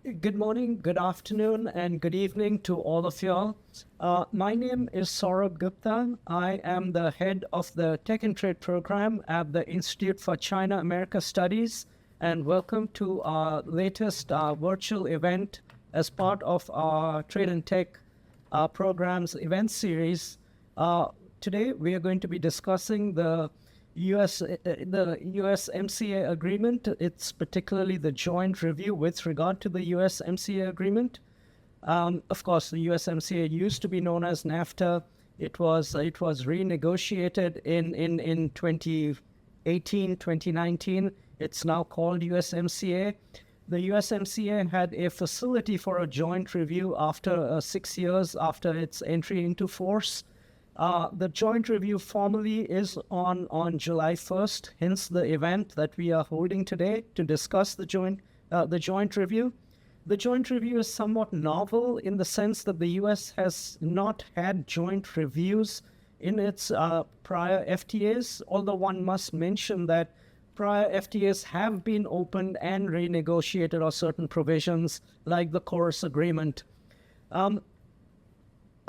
Good morning, good afternoon, and good evening to all of you. My name is Sourabh Gupta. I am the head of the Tech and Trade program at the Institute for China-America Studies, and welcome to our latest virtual event as part of our Trade and Tech program's event series. Today, we are going to be discussing the USMCA agreement. It's particularly the joint review with regard to the USMCA agreement. Of course, the USMCA used to be known as NAFTA. It was renegotiated in 2018, 2019. It's now called USMCA. The USMCA had a facility for a joint review after 6 years after its entry into force. The joint review formally is on July 1st, hence the event that we are holding today to discuss the joint review. The joint review is somewhat novel in the sense that the U.S. has not had joint reviews in its prior FTAs, although one must mention that prior FTAs have been opened and renegotiated on certain provisions like the Chorus Agreement.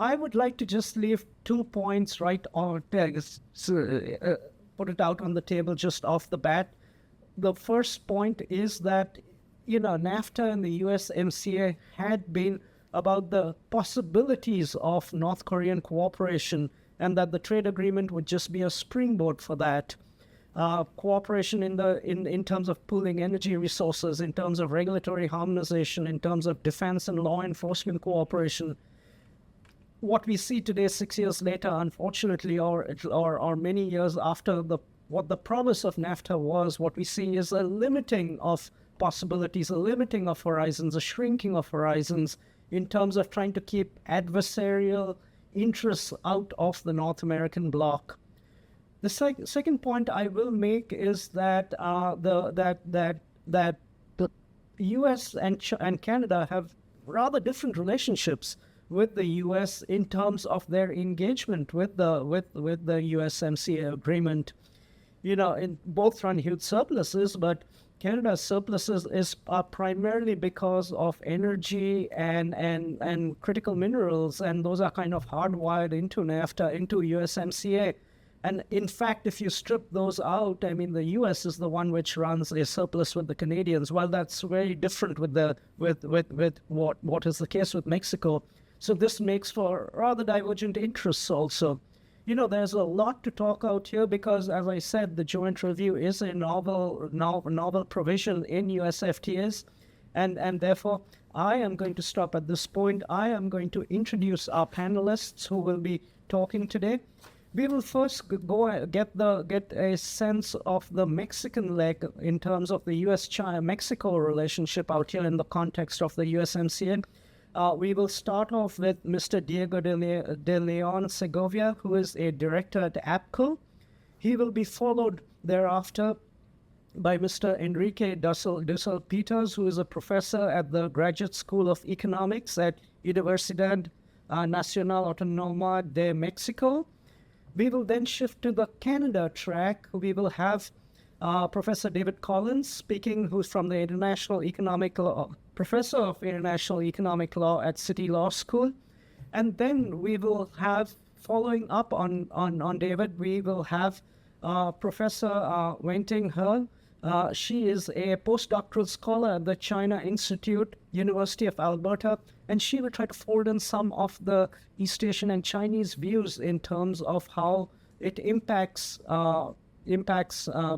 I would like to just leave 2 points right on, put it out on the table just off the bat. The first point is that, NAFTA and the USMCA had been about the possibilities of North Korean cooperation, and that the trade agreement would just be a springboard for that. Cooperation in terms of pooling energy resources, in terms of regulatory harmonization, in terms of defense and law enforcement cooperation. What we see today, 6 years later, unfortunately, or many years after what the promise of NAFTA was, what we see is a limiting of possibilities, a limiting of horizons, a shrinking of horizons in terms of trying to keep adversarial interests out of the North American bloc. The second point I will make is that the U.S. and Canada have rather different relationships with the U.S. in terms of their engagement with the USMCA agreement. In both run huge surpluses, but Canada's surpluses are primarily because of energy and critical minerals, and those are kind of hardwired into NAFTA, into USMCA. And in fact, if you strip those out, the U.S. is the one which runs a surplus with the Canadians. While that's very different with what is the case with Mexico. So this makes for rather divergent interests also. There's a lot to talk out here because, as I said, the joint review is a novel provision in US FTAs. And therefore, I am going to stop at this point. I am going to introduce our panelists who will be talking today. We will first get a sense of the Mexican leg in terms of the US-Mexico relationship out here in the context of the USMCA. We will start off with Mr. Diego de Leon Segovia, who is a director at APCO. He will be followed thereafter by Mr. Enrique Dussel Peters, who is a professor at the Graduate School of Economics at Universidad Nacional Autónoma de Mexico. We will then shift to the Canada track. We will have Professor David Collins speaking, who's from the International Economic Law, Professor of International Economic Law at City Law School. And then we will have, following up on David, we will have Professor Wenting He. She is a postdoctoral scholar at the China Institute, University of Alberta, and she will try to fold in some of the East Asian and Chinese views in terms of how it impacts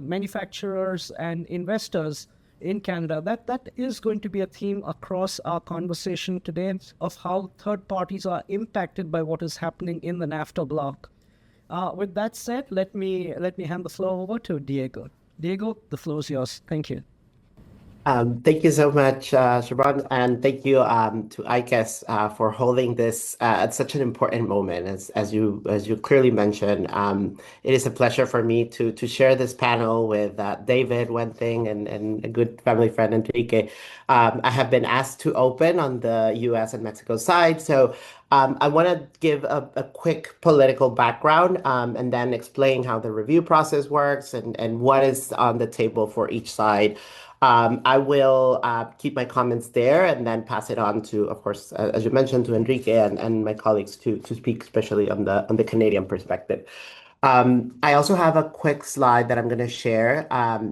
manufacturers and investors in Canada. That is going to be a theme across our conversation today of how third parties are impacted by what is happening in the NAFTA bloc. With that said, let me hand the floor over to Diego. Diego, the floor is yours. Thank you. Thank you so much, Shaban, and thank you to ICAS for holding this at such an important moment. As you clearly mentioned, it is a pleasure for me to share this panel with David, Wenting, and a good family friend, Enrique. I have been asked to open on the U.S. and Mexico side, so I want to give a quick political background and then explain how the review process works and what is on the table for each side. I will keep my comments there and then pass it on to, of course, as you mentioned, to Enrique and my colleagues to speak, especially on the Canadian perspective. I also have a quick slide that I'm going to share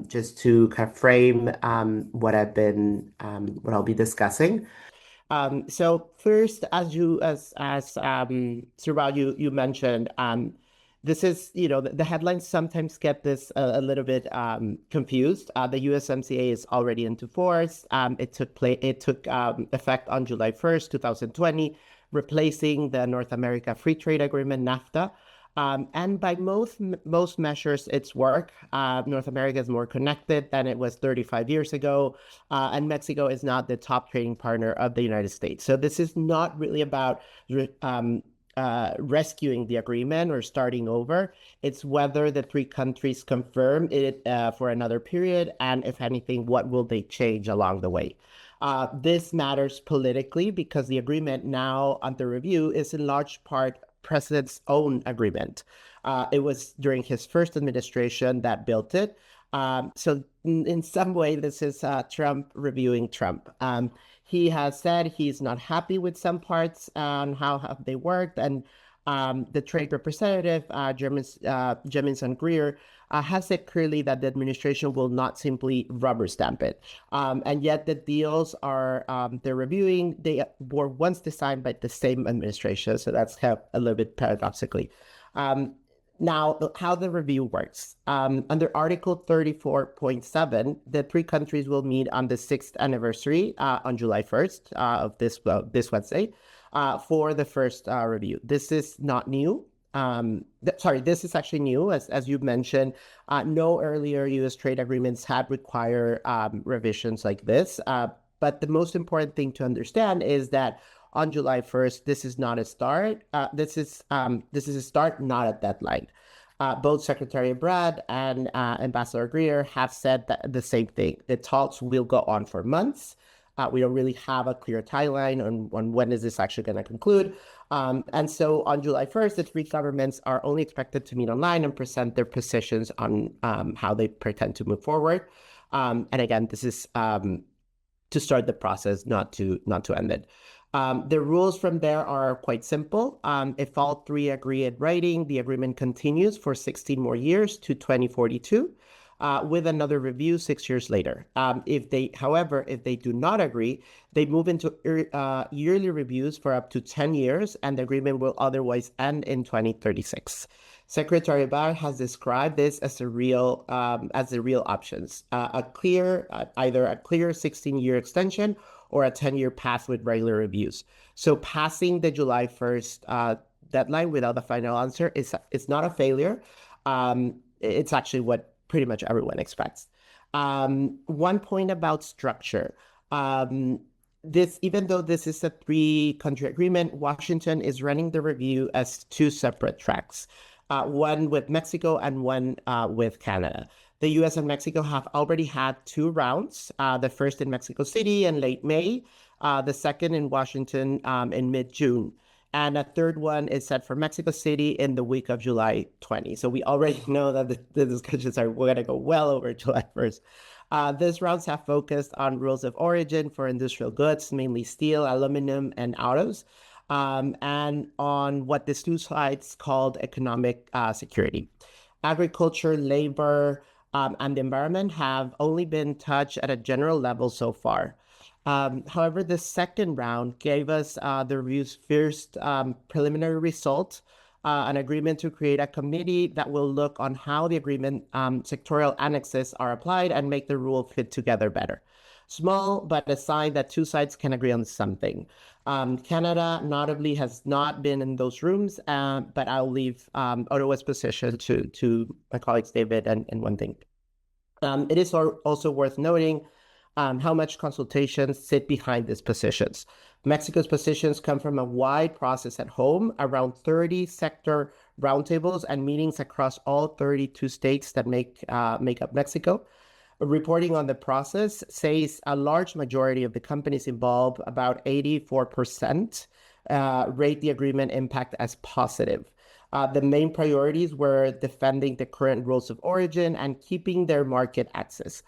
just to kind of frame what I'll be discussing. So first, as Sourabh, you mentioned, this is, the headlines sometimes get this a little bit confused. The USMCA is already into force. It took effect on July 1st, 2020, replacing the North America Free Trade Agreement, NAFTA. And by most measures, it's work. North America is more connected than it was 35 years ago, and Mexico is not the top trading partner of the United States. So this is not really about rescuing the agreement or starting over. It's whether the three countries confirm it for another period, and if anything, what will they change along the way. This matters politically because the agreement now under review is in large part president's own agreement. It was during his first administration that built it. So in some way, this is Trump reviewing Trump. He has said he's not happy with some parts on how have they worked, and the trade representative, Jemison Greer, has said clearly that the administration will not simply rubber stamp it. And yet the deals they're reviewing, they were once designed by the same administration. So that's kind of a little bit paradoxically. Now, how the review works. Under Article 34.7, the three countries will meet on the 6th anniversary on July 1st of this Wednesday for the first review. This is not new. This is actually new. As you mentioned, no earlier U.S. trade agreements had required revisions like this. But the most important thing to understand is that on July 1st, this is not a start. This is a start, not a deadline. Both Secretary Brad and Ambassador Greer have said the same thing. The talks will go on for months. We don't really have a clear timeline on when is this actually going to conclude. And so on July 1st, the three governments are only expected to meet online and present their positions on how they pretend to move forward. And again, this is to start the process, not to end it. The rules from there are quite simple. If all three agree in writing, the agreement continues for 16 more years to 2042. With another review 6 years later. However, if they do not agree, they move into yearly reviews for up to 10 years, and the agreement will otherwise end in 2036. Secretary Barr has described this as the real options: either a clear 16-year extension or a 10-year path with regular reviews. So passing the July 1st deadline without a final answer is not a failure. It's actually what pretty much everyone expects. One point about structure. Even though this is a three-country agreement, Washington is running the review as two separate tracks, one with Mexico and one with Canada. The U.S. and Mexico have already had two rounds, the first in Mexico City in late May, the second in Washington in mid-June. And a third one is set for Mexico City in the week of July 20. So we already know that the discussions are going to go well over July 1st. These rounds have focused on rules of origin for industrial goods, mainly steel, aluminum, and autos, and on what these two sides called economic security. Agriculture, labor, and the environment have only been touched at a general level so far. However, the second round gave us the review's first preliminary result, an agreement to create a committee that will look on how the agreement sectoral annexes are applied and make the rule fit together better. Small, but a sign that two sides can agree on something. Canada notably has not been in those rooms, but I'll leave Ottawa's position to my colleagues David and one thing. It is also worth noting how much consultations sit behind these positions. Mexico's positions come from a wide process at home, around 30 sector roundtables and meetings across all 32 states that make up Mexico. Reporting on the process says a large majority of the companies involved, about 84%, rate the agreement impact as positive. The main priorities were defending the current rules of origin and keeping their market access.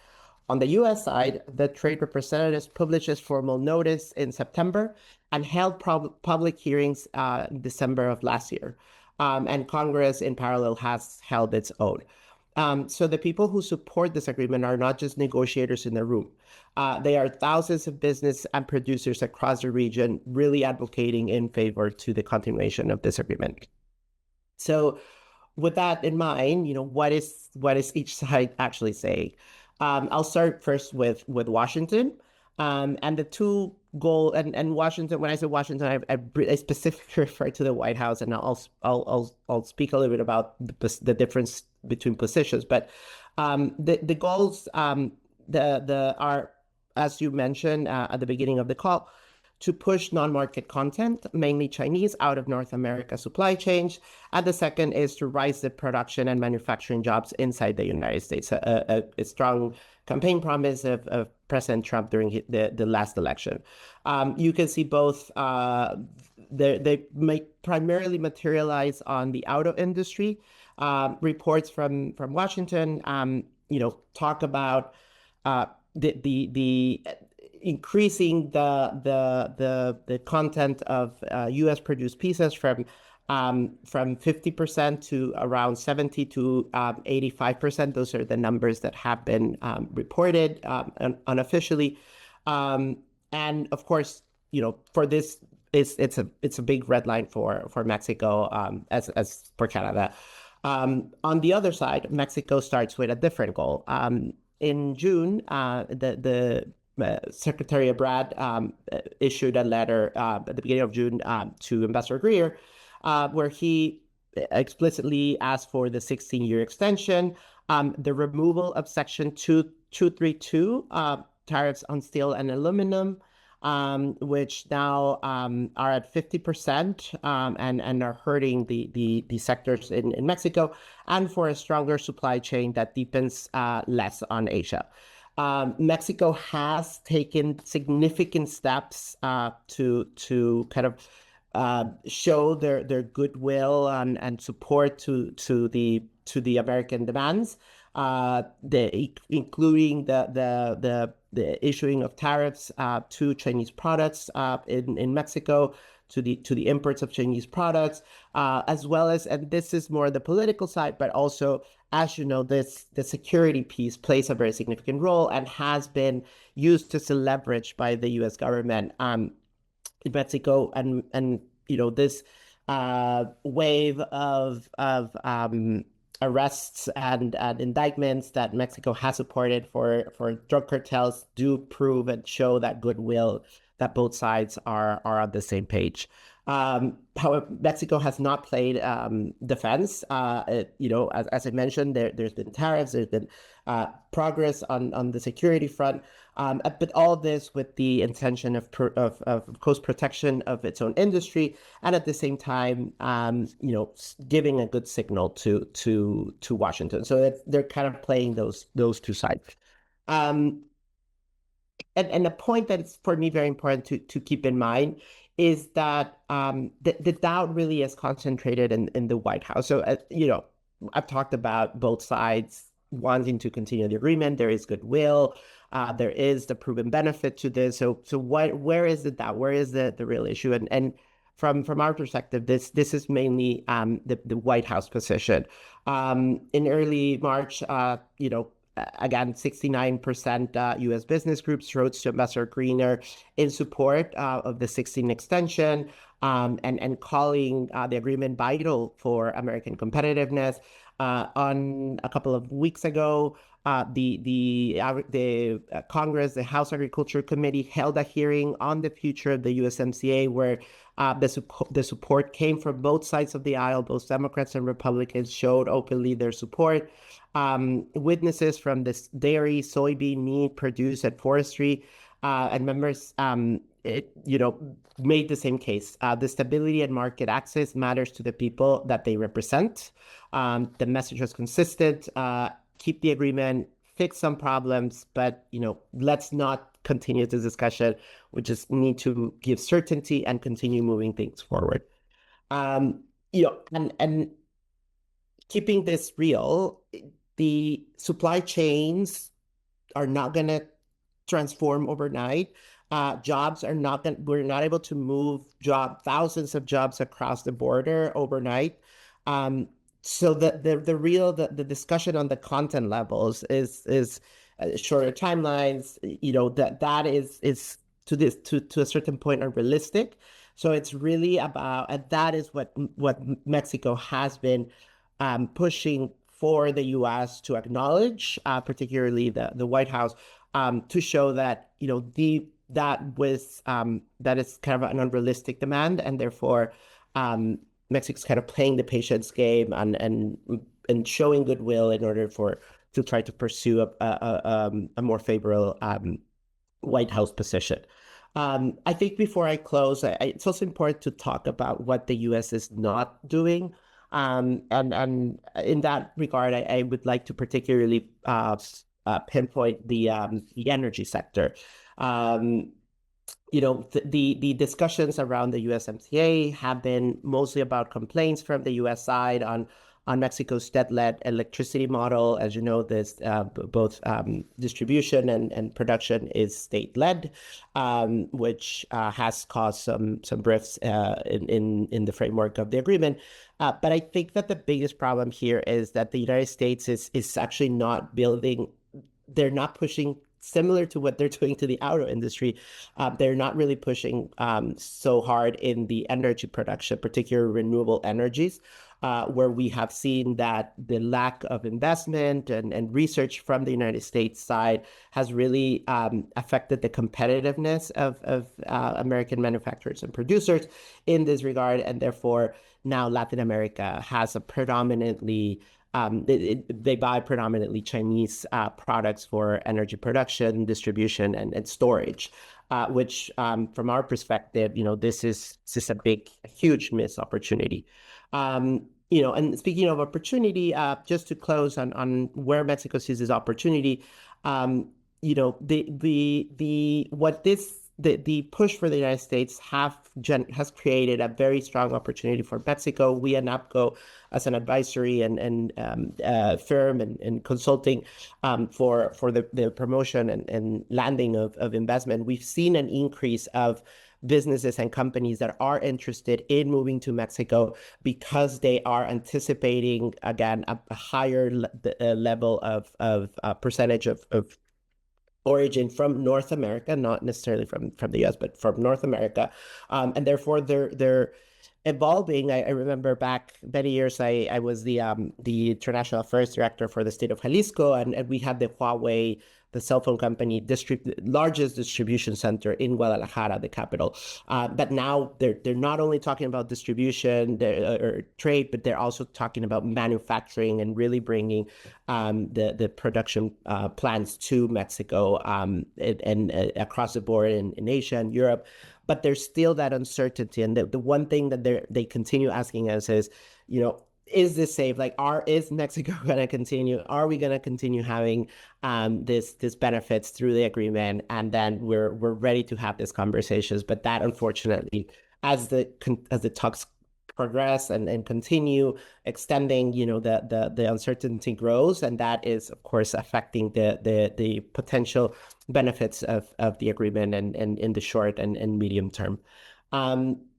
On the US side, the trade representatives published its formal notice in September and held public hearings in December of last year. And Congress, in parallel, has held its own. So the people who support this agreement are not just negotiators in the room. They are thousands of business and producers across the region really advocating in favor to the continuation of this agreement. So with that in mind, what is each side actually saying? I'll start first with Washington, and the two goal and Washington. When I say Washington, I specifically refer to the White House, and I'll speak a little bit about the difference between positions. But the goals are, as you mentioned at the beginning of the call, to push non-market content, mainly Chinese, out of North America supply chains. And the second is to rise the production and manufacturing jobs inside the United States, a strong campaign promise of President Trump during the last election. You can see both, they may primarily materialize on the auto industry. Reports from Washington, talk about the increasing the content of U.S. produced pieces from 50% to around 70 to 85%. Those are the numbers that have been reported unofficially, and of course, for this, it's a big red line for Mexico, as for Canada. On the other side, Mexico starts with a different goal. In June, the Secretary of Brad issued a letter at the beginning of June to Ambassador Greer, where he explicitly asked for the 16-year extension, the removal of Section 232 tariffs on steel and aluminum, which now are at 50% and are hurting the sectors in Mexico, and for a stronger supply chain that depends less on Asia. Mexico has taken significant steps to kind of show their goodwill and support to the American demands, including the issuing of tariffs to Chinese products in Mexico, to the imports of Chinese products, as well as, and this is more the political side, but also, as you know, the security piece plays a very significant role and has been used as a leverage by the U.S. government in Mexico, and this wave of arrests and indictments that Mexico has supported for drug cartels do prove and show that goodwill, that both sides are on the same page. However, Mexico has not played defense. As I mentioned, there's been tariffs, there's been progress on the security front, but all this with the intention of coast protection of its own industry, and at the same time, giving a good signal to Washington. So they're kind of playing those two sides. And a point that is for me very important to keep in mind is that the doubt really is concentrated in the White House. So, I've talked about both sides wanting to continue the agreement. There is goodwill. There is the proven benefit to this. So where is the doubt? Where is the real issue? And from our perspective, this is mainly the White House position. In early March, again, 69% U.S. business groups wrote to Ambassador Greener in support of the 16 extension, and calling the agreement vital for American competitiveness. On a couple of weeks ago, the Congress, the House Agriculture Committee, held a hearing on the future of the USMCA, where the support came from both sides of the aisle. Both Democrats and Republicans showed openly their support. Witnesses from this dairy, soybean, meat, produce, and forestry, and members, made the same case. The stability and market access matters to the people that they represent. The message was consistent. Keep the agreement, fix some problems, but let's not continue this discussion. We just need to give certainty and continue moving things forward. And keeping this real, the supply chains are not going to transform overnight. Jobs are not going. We're not able to move thousands of jobs across the border overnight. So the discussion on the content levels is shorter timelines. That is to a certain point unrealistic. So it's really about, and that is what Mexico has been pushing for the U.S. to acknowledge, particularly the White House, to show that that is kind of an unrealistic demand, and therefore Mexico's kind of playing the patience game and showing goodwill in order to try to pursue a more favorable White House position. I think before I close, it's also important to talk about what the U.S. is not doing. And in that regard, I would like to particularly pinpoint the energy sector. The discussions around the USMCA have been mostly about complaints from the U.S. side on Mexico's state-led electricity model. As you know, this both distribution and production is state-led, which has caused some rifts in the framework of the agreement. But I think that the biggest problem here is that the United States is actually not building. They're not pushing, similar to what they're doing to the auto industry. They're not really pushing so hard in the energy production, particularly renewable energies, where we have seen that the lack of investment and research from the United States side has really affected the competitiveness of American manufacturers and producers in this regard. And therefore, now Latin America has a predominantly they buy predominantly Chinese products for energy production, distribution, and storage, which from our perspective, this is a huge missed opportunity. And speaking of opportunity, just to close on where Mexico sees this opportunity, the push for the United States has created a very strong opportunity for Mexico. We at APCO, as an advisory and firm and consulting for the promotion and landing of investment, we've seen an increase of businesses and companies that are interested in moving to Mexico because they are anticipating, again, a higher level of percentage of origin from North America, not necessarily from the US, but from North America. And therefore they're evolving. I remember back many years, I was the international affairs director for the state of Jalisco, and we had the Huawei, the cell phone company, largest distribution center in Guadalajara, the capital. But now they're not only talking about distribution or trade, but they're also talking about manufacturing and really bringing the production plants to Mexico and across the board in Asia and Europe. But there's still that uncertainty. And the one thing that they continue asking us is, is this safe? Like, is Mexico going to continue? Are we going to continue having this benefits through the agreement? And then we're ready to have these conversations. But that, unfortunately, as the talks progress and continue extending, the uncertainty grows, and that is, of course, affecting the potential benefits of the agreement and in the short and medium term.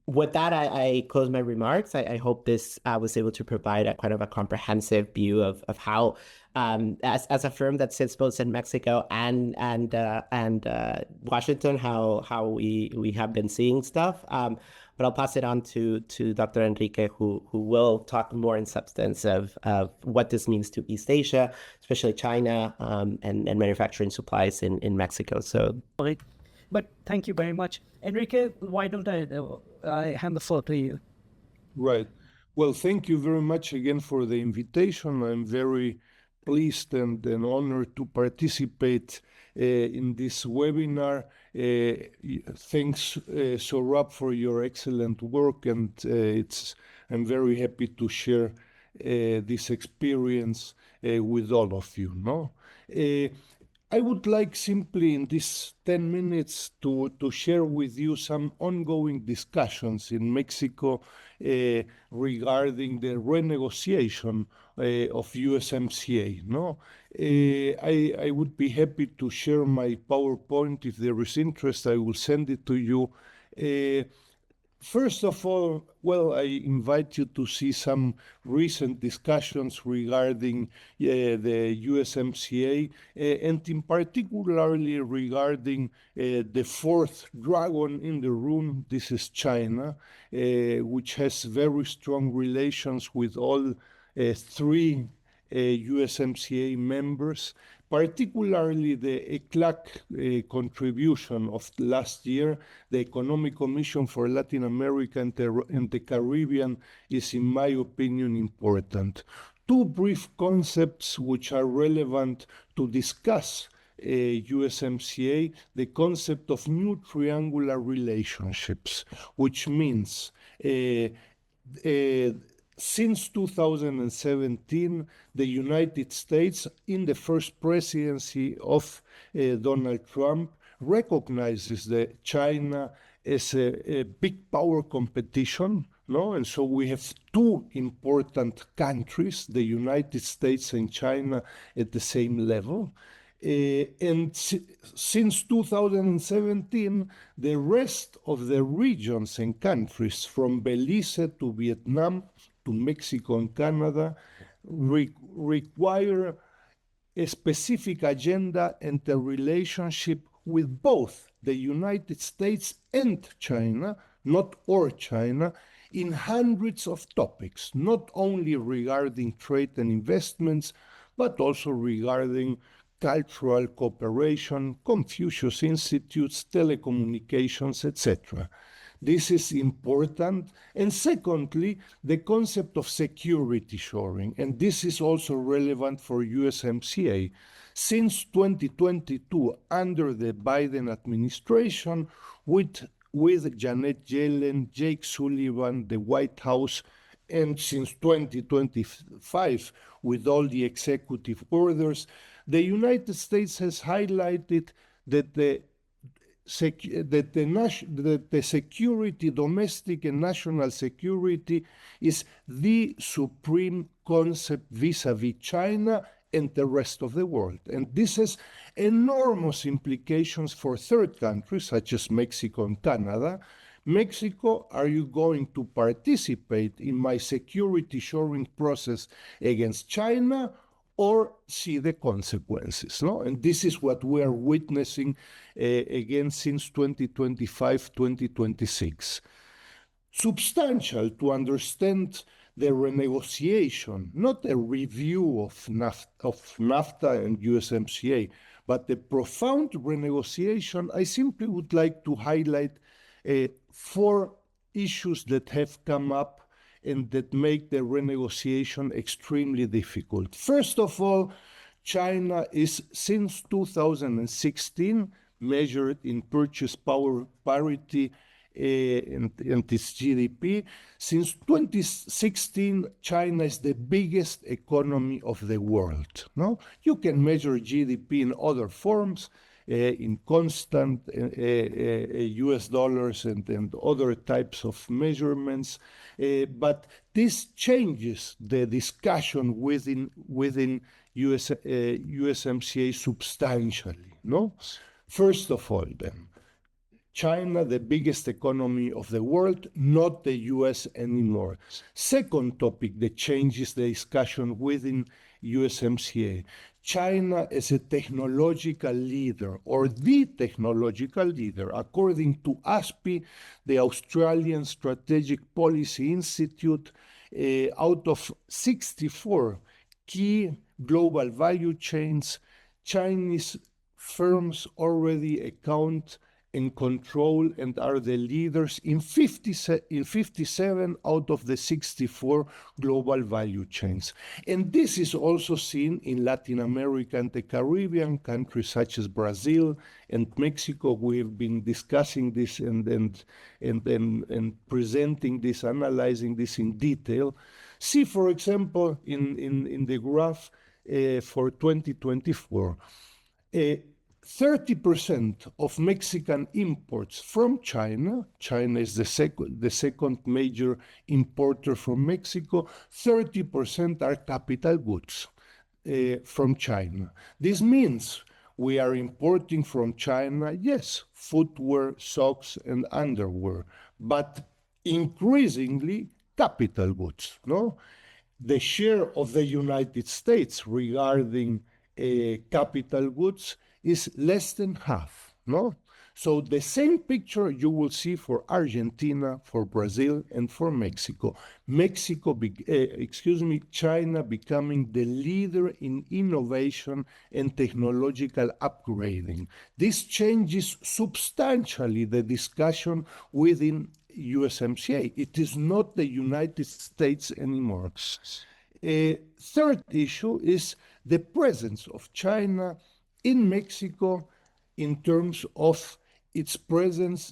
With that, I close my remarks. I hope this was able to provide a kind of a comprehensive view of how, as a firm that sits both in Mexico and Washington, how we have been seeing stuff. But I'll pass it on to Dr. Enrique, who will talk more in substance of what this means to East Asia, especially China, and manufacturing supplies in Mexico. So. But thank you very much. Enrique, why don't I hand the floor to you? Right. Well, thank you very much again for the invitation. I'm very pleased and honored to participate in this webinar. Thanks, Sourabh, for your excellent work, and I'm very happy to share this experience with all of you. I would like simply in these 10 minutes to share with you some ongoing discussions in Mexico regarding the renegotiation of USMCA. No, I would be happy to share my PowerPoint. If there is interest, I will send it to you. First of all, well, I invite you to see some recent discussions regarding the USMCA, and in particularly regarding the fourth dragon in the room. This is China, which has very strong relations with all three USMCA members, particularly the ECLAC contribution of last year. The Economic Commission for Latin America and the Caribbean is, in my opinion, important. Two brief concepts which are relevant to discuss USMCA, the concept of new triangular relationships, which means since 2017, the United States, in the first presidency of Donald Trump, recognizes that China as a big power competition, no? And so we have two important countries, the United States and China, at the same level. And since 2017, the rest of the regions and countries, from Belize to Vietnam to Mexico and Canada, require a specific agenda and a relationship with both the United States and China, not or China, in hundreds of topics, not only regarding trade and investments, but also regarding cultural cooperation, Confucius Institutes, telecommunications, etc. This is important. And secondly, the concept of security shoring, and this is also relevant for USMCA. Since 2022, under the Biden administration, with Janet Yellen, Jake Sullivan, the White House, and since 2025, with all the executive orders, the United States has highlighted that the security, domestic and national security, is the supreme concept vis-a-vis China and the rest of the world. And this has enormous implications for third countries, such as Mexico and Canada. Mexico, are you going to participate in my security shoring process against China, or see the consequences? No? And this is what we are witnessing again since 2025, 2026. Substantial to understand the renegotiation, not a review of NAFTA and USMCA, but the profound renegotiation. I simply would like to highlight 4 issues that have come up and that make the renegotiation extremely difficult. First of all, China is, since 2016, measured in purchase power parity and its GDP. Since 2016, China is the biggest economy of the world. No? You can measure GDP in other forms, in constant US dollars and other types of measurements, but this changes the discussion within USMCA substantially. No? First of all, then, China, the biggest economy of the world, not the US anymore. Second topic that changes the discussion within USMCA, China as a technological leader, or the technological leader, according to ASPI, the Australian Strategic Policy Institute. Out of 64 key global value chains, Chinese firms already account and control and are the leaders in 57 out of the 64 global value chains. And this is also seen in Latin America and the Caribbean, countries such as Brazil and Mexico. We have been discussing this and presenting this, analyzing this in detail. See, for example, in the graph for 2024, 30% of Mexican imports from China, China is the second major importer from Mexico, 30% are capital goods from China. This means we are importing from China, yes, footwear, socks, and underwear, but increasingly capital goods, no? The share of the United States regarding capital goods is less than half, no? So the same picture you will see for Argentina, for Brazil, and for Mexico. China becoming the leader in innovation and technological upgrading. This changes substantially the discussion within USMCA. It is not the United States anymore. A third issue is the presence of China in Mexico in terms of its presence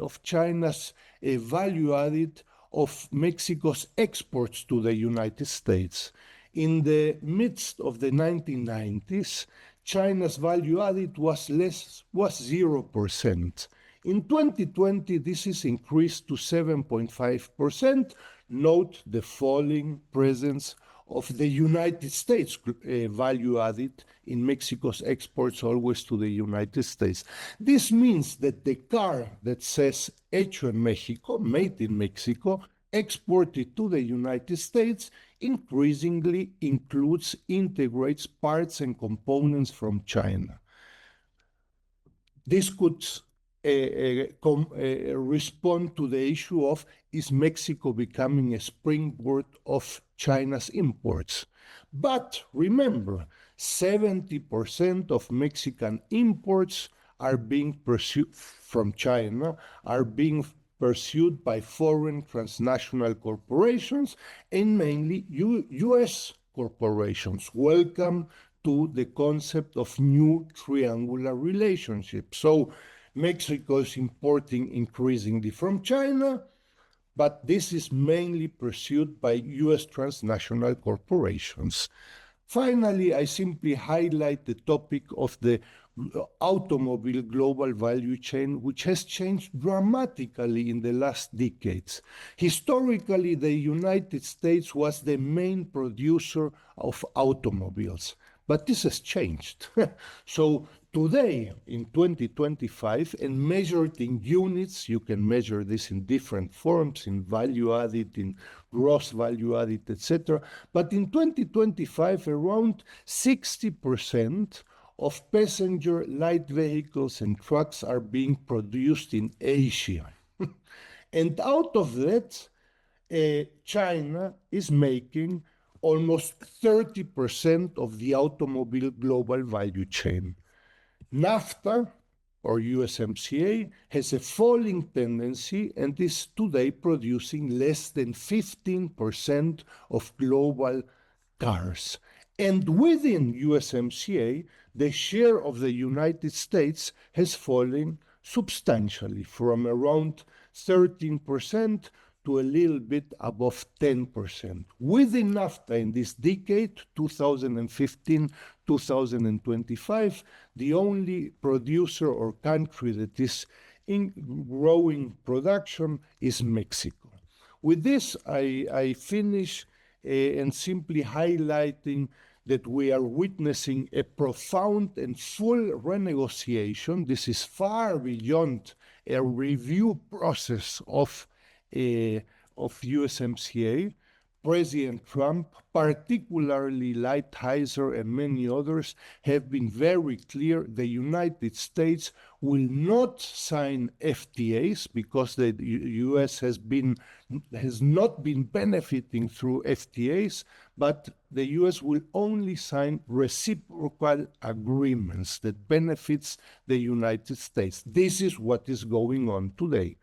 of China's value added of Mexico's exports to the United States. In the midst of the 1990s, China's value added was 0%. In 2020, this is increased to 7.5%. Note the falling presence of the United States value added in Mexico's exports always to the United States. This means that the car that says Hecho en Mexico, made in Mexico, exported to the United States increasingly integrates parts and components from China. This could respond to the issue of, is Mexico becoming a springboard of China's imports? But remember, 70% of Mexican imports are being pursued from China, are being pursued by foreign transnational corporations and mainly US corporations. Welcome to the concept of new triangular relationships. So Mexico is importing increasingly from China, but this is mainly pursued by US transnational corporations. Finally, I simply highlight the topic of the automobile global value chain, which has changed dramatically in the last decades. Historically, the United States was the main producer of automobiles, but this has changed. So today, in 2025, and measured in units, you can measure this in different forms, in value added, in gross value added, etc. But in 2025, around 60% of passenger light vehicles and trucks are being produced in Asia. And out of that, China is making almost 30% of the automobile global value chain. NAFTA, or USMCA, has a falling tendency and is today producing less than 15% of global cars. And within USMCA, the share of the United States has fallen substantially from around 13% to a little bit above 10%. Within NAFTA in this decade, 2015-2025, the only producer or country that is in growing production is Mexico. With this, I finish and simply highlighting that we are witnessing a profound and full renegotiation. This is far beyond a review process of USMCA. President Trump, particularly Lighthizer and many others, have been very clear the United States will not sign FTAs because the US has not been benefiting through FTAs, but the US will only sign reciprocal agreements that benefits the United States. This is what is going on today.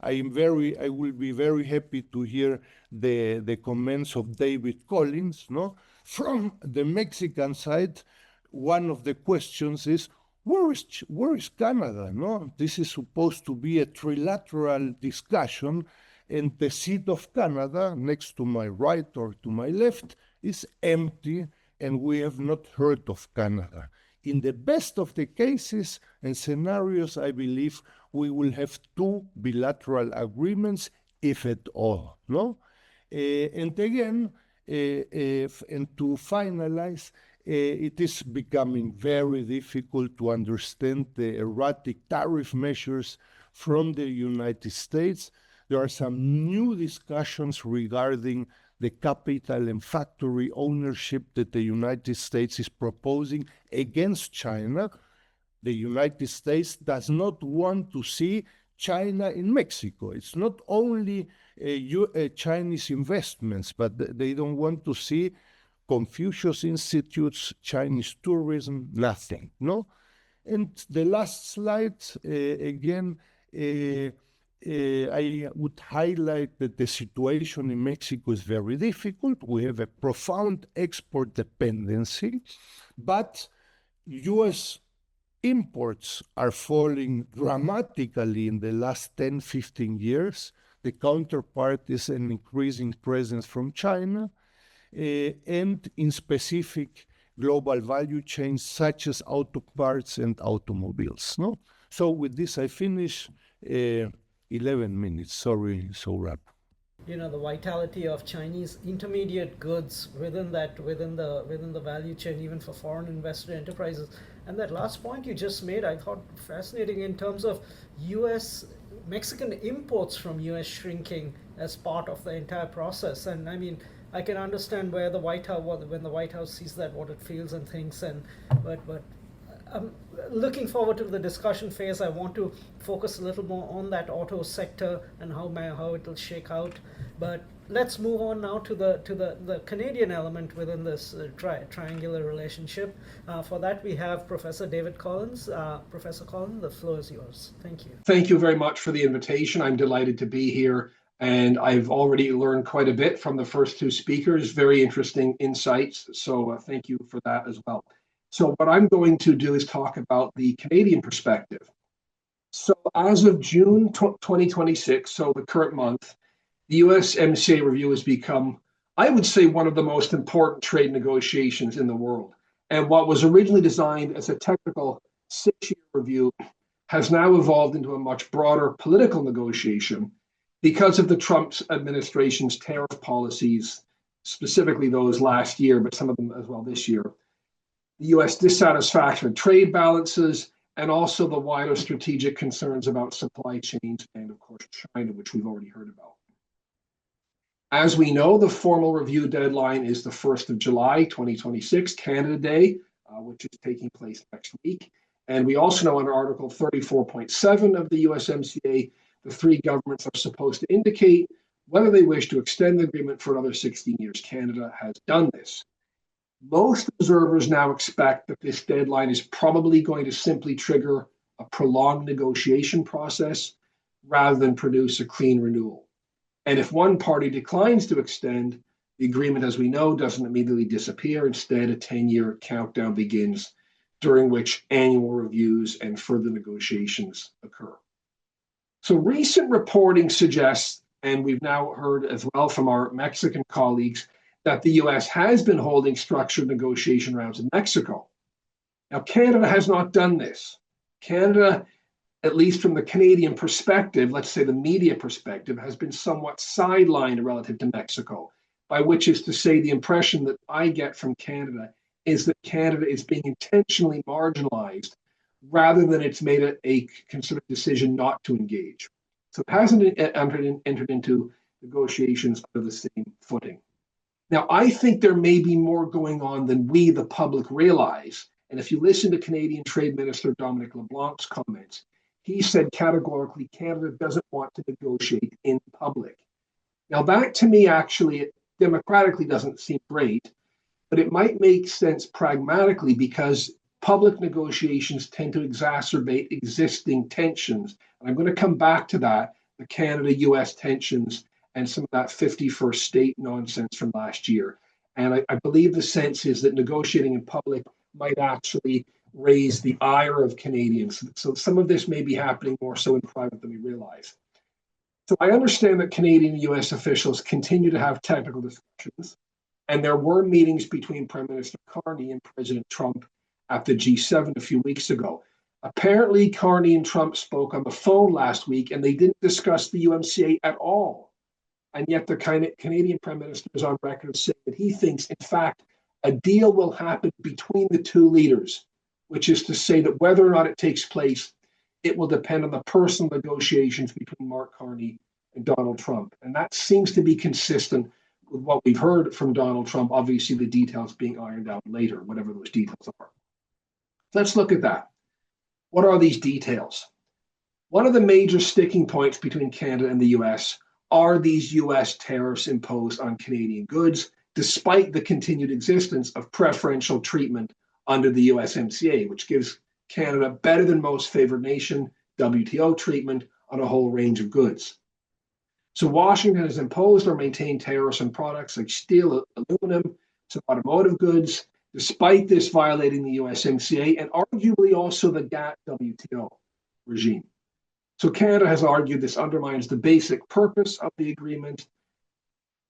I will be very happy to hear the comments of David Collins. No? From the Mexican side, one of the questions is, where is Canada? No? This is supposed to be a trilateral discussion, and the seat of Canada, next to my right or to my left, is empty, and we have not heard of Canada. In the best of the cases and scenarios, I believe we will have 2 bilateral agreements, if at all. No? And again, and to finalize, it is becoming very difficult to understand the erratic tariff measures from the United States. There are some new discussions regarding the capital and factory ownership that the United States is proposing against China. The United States does not want to see China in Mexico. It's not only Chinese investments, but they don't want to see Confucius Institutes, Chinese tourism, nothing, no? And the last slide, again, I would highlight that the situation in Mexico is very difficult. We have a profound export dependency, but U.S. imports are falling dramatically in the last 10, 15 years. The counterpart is an increasing presence from China, and in specific global value chains such as auto parts and automobiles. No? So with this, I finish. 11 minutes, sorry, Sourabh. You know, the vitality of Chinese intermediate goods within the value chain, even for foreign investor enterprises. And that last point you just made, I thought fascinating in terms of Mexican imports from US shrinking as part of the entire process. And I mean, I can understand where the White House, when the White House sees that, what it feels and thinks, but I'm looking forward to the discussion phase. I want to focus a little more on that auto sector and how it will shake out. But let's move on now to the Canadian element within this triangular relationship. For that, we have Professor David Collins. Professor Collins, the floor is yours. Thank you. Thank you very much for the invitation. I'm delighted to be here. And I've already learned quite a bit from the first 2 speakers, very interesting insights. So thank you for that as well. So what I'm going to do is talk about the Canadian perspective. So as of June 2026, so the current month, the USMCA review has become, I would say, one of the most important trade negotiations in the world. And what was originally designed as a technical 6-year review has now evolved into a much broader political negotiation because of the Trump administration's tariff policies, specifically those last year, but some of them as well this year. The U.S. dissatisfaction with trade balances, and also the wider strategic concerns about supply chains and, of course, China, which we've already heard about. As we know, the formal review deadline is the 1st of July, 2026, Canada Day, which is taking place next week. And we also know under Article 34.7 of the USMCA, the 3 governments are supposed to indicate whether they wish to extend the agreement for another 16 years. Canada has done this. Most observers now expect that this deadline is probably going to simply trigger a prolonged negotiation process rather than produce a clean renewal. And if one party declines to extend, the agreement, as we know, doesn't immediately disappear. Instead, a 10-year countdown begins, during which annual reviews and further negotiations occur. So recent reporting suggests, and we've now heard as well from our Mexican colleagues, that the US has been holding structured negotiation rounds in Mexico. Now, Canada has not done this. Canada, at least from the Canadian perspective, let's say the media perspective, has been somewhat sidelined relative to Mexico, by which is to say the impression that I get from Canada is that Canada is being intentionally marginalized rather than it's made a considered decision not to engage. So it hasn't entered into negotiations under the same footing. Now, I think there may be more going on than we, the public, realize. And if you listen to Canadian Trade Minister Dominic LeBlanc's comments, he said categorically Canada doesn't want to negotiate in public. Now, that to me actually democratically doesn't seem great, but it might make sense pragmatically because public negotiations tend to exacerbate existing tensions. And I'm going to come back to that, the Canada-US tensions and some of that 51st state nonsense from last year. And I believe the sense is that negotiating in public might actually raise the ire of Canadians. So some of this may be happening more so in private than we realize. So I understand that Canadian and US officials continue to have technical discussions, and there were meetings between Prime Minister Carney and President Trump at the G7 a few weeks ago. Apparently, Carney and Trump spoke on the phone last week, and they didn't discuss the USMCA at all. And yet the Canadian Prime Minister is on record saying that he thinks, in fact, a deal will happen between the two leaders, which is to say that whether or not it takes place, it will depend on the personal negotiations between Mark Carney and Donald Trump. And that seems to be consistent with what we've heard from Donald Trump, obviously the details being ironed out later, whatever those details are. Let's look at that. What are these details? One of the major sticking points between Canada and the US are these US tariffs imposed on Canadian goods, despite the continued existence of preferential treatment under the USMCA, which gives Canada better than most favored nation, WTO treatment on a whole range of goods. So Washington has imposed or maintained tariffs on products like steel, aluminum, some automotive goods, despite this violating the USMCA and arguably also the GATT WTO regime. So Canada has argued this undermines the basic purpose of the agreement,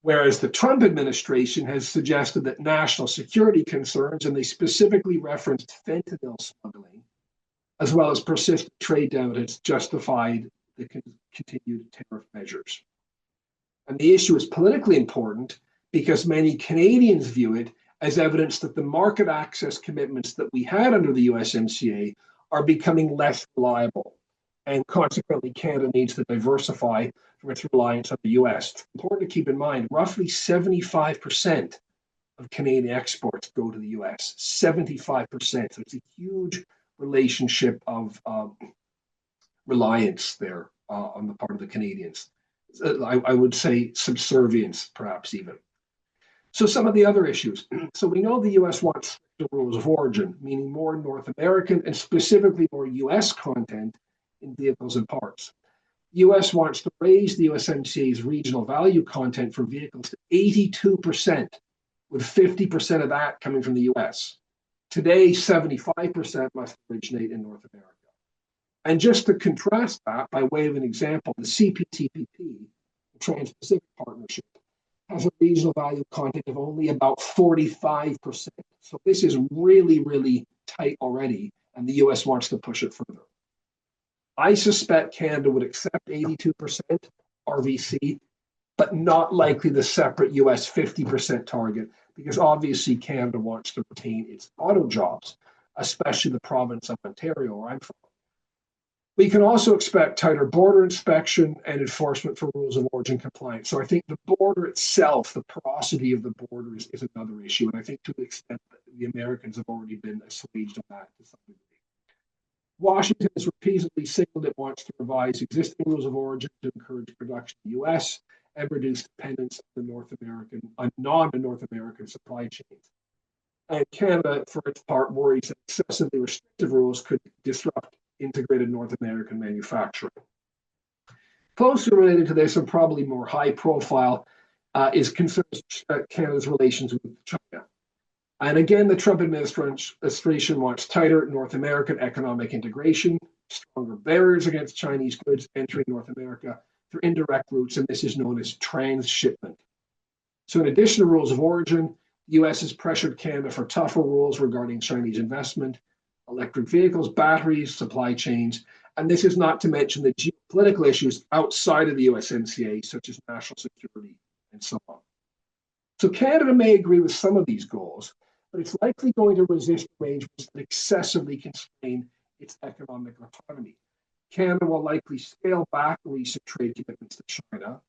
whereas the Trump administration has suggested that national security concerns, and they specifically referenced fentanyl smuggling, as well as persistent trade deficits, justified the continued tariff measures. And the issue is politically important because many Canadians view it as evidence that the market access commitments that we had under the USMCA are becoming less reliable. And consequently, Canada needs to diversify from its reliance on the US. It's important to keep in mind, roughly 75% of Canadian exports go to the US, 75%. So it's a huge relationship of reliance there on the part of the Canadians. I would say subservience, perhaps even. So some of the other issues. So we know the US wants the rules of origin, meaning more North American and specifically more US content in vehicles and parts. The US wants to raise the USMCA's regional value content for vehicles to 82%, with 50% of that coming from the US. Today, 75% must originate in North America. And just to contrast that, by way of an example, the CPTPP, the Trans-Pacific Partnership, has a regional value content of only about 45%. So this is really, really tight already, and the US wants to push it further. I suspect Canada would accept 82% RVC, but not likely the separate US 50% target, because obviously Canada wants to retain its auto jobs, especially the province of Ontario, where I'm from. We can also expect tighter border inspection and enforcement for rules of origin compliance. So I think the border itself, the porosity of the border is another issue. And I think to the extent that the Americans have already been assuaged on that to some degree. Washington has repeatedly signaled it wants to revise existing rules of origin to encourage production in the US and reduce dependence on non-North American supply chains. And Canada, for its part, worries that excessively restrictive rules could disrupt integrated North American manufacturing. Closely related to this, and probably more high profile, is concerns Canada's relations with China. And again, the Trump administration wants tighter North American economic integration, stronger barriers against Chinese goods entering North America through indirect routes, and this is known as transshipment. So in addition to rules of origin, the US has pressured Canada for tougher rules regarding Chinese investment, electric vehicles, batteries, supply chains, and this is not to mention the geopolitical issues outside of the USMCA, such as national security and so on. So Canada may agree with some of these goals, but it's likely going to resist arrangements that excessively constrain its economic autonomy. Canada will likely scale back recent trade commitments to China,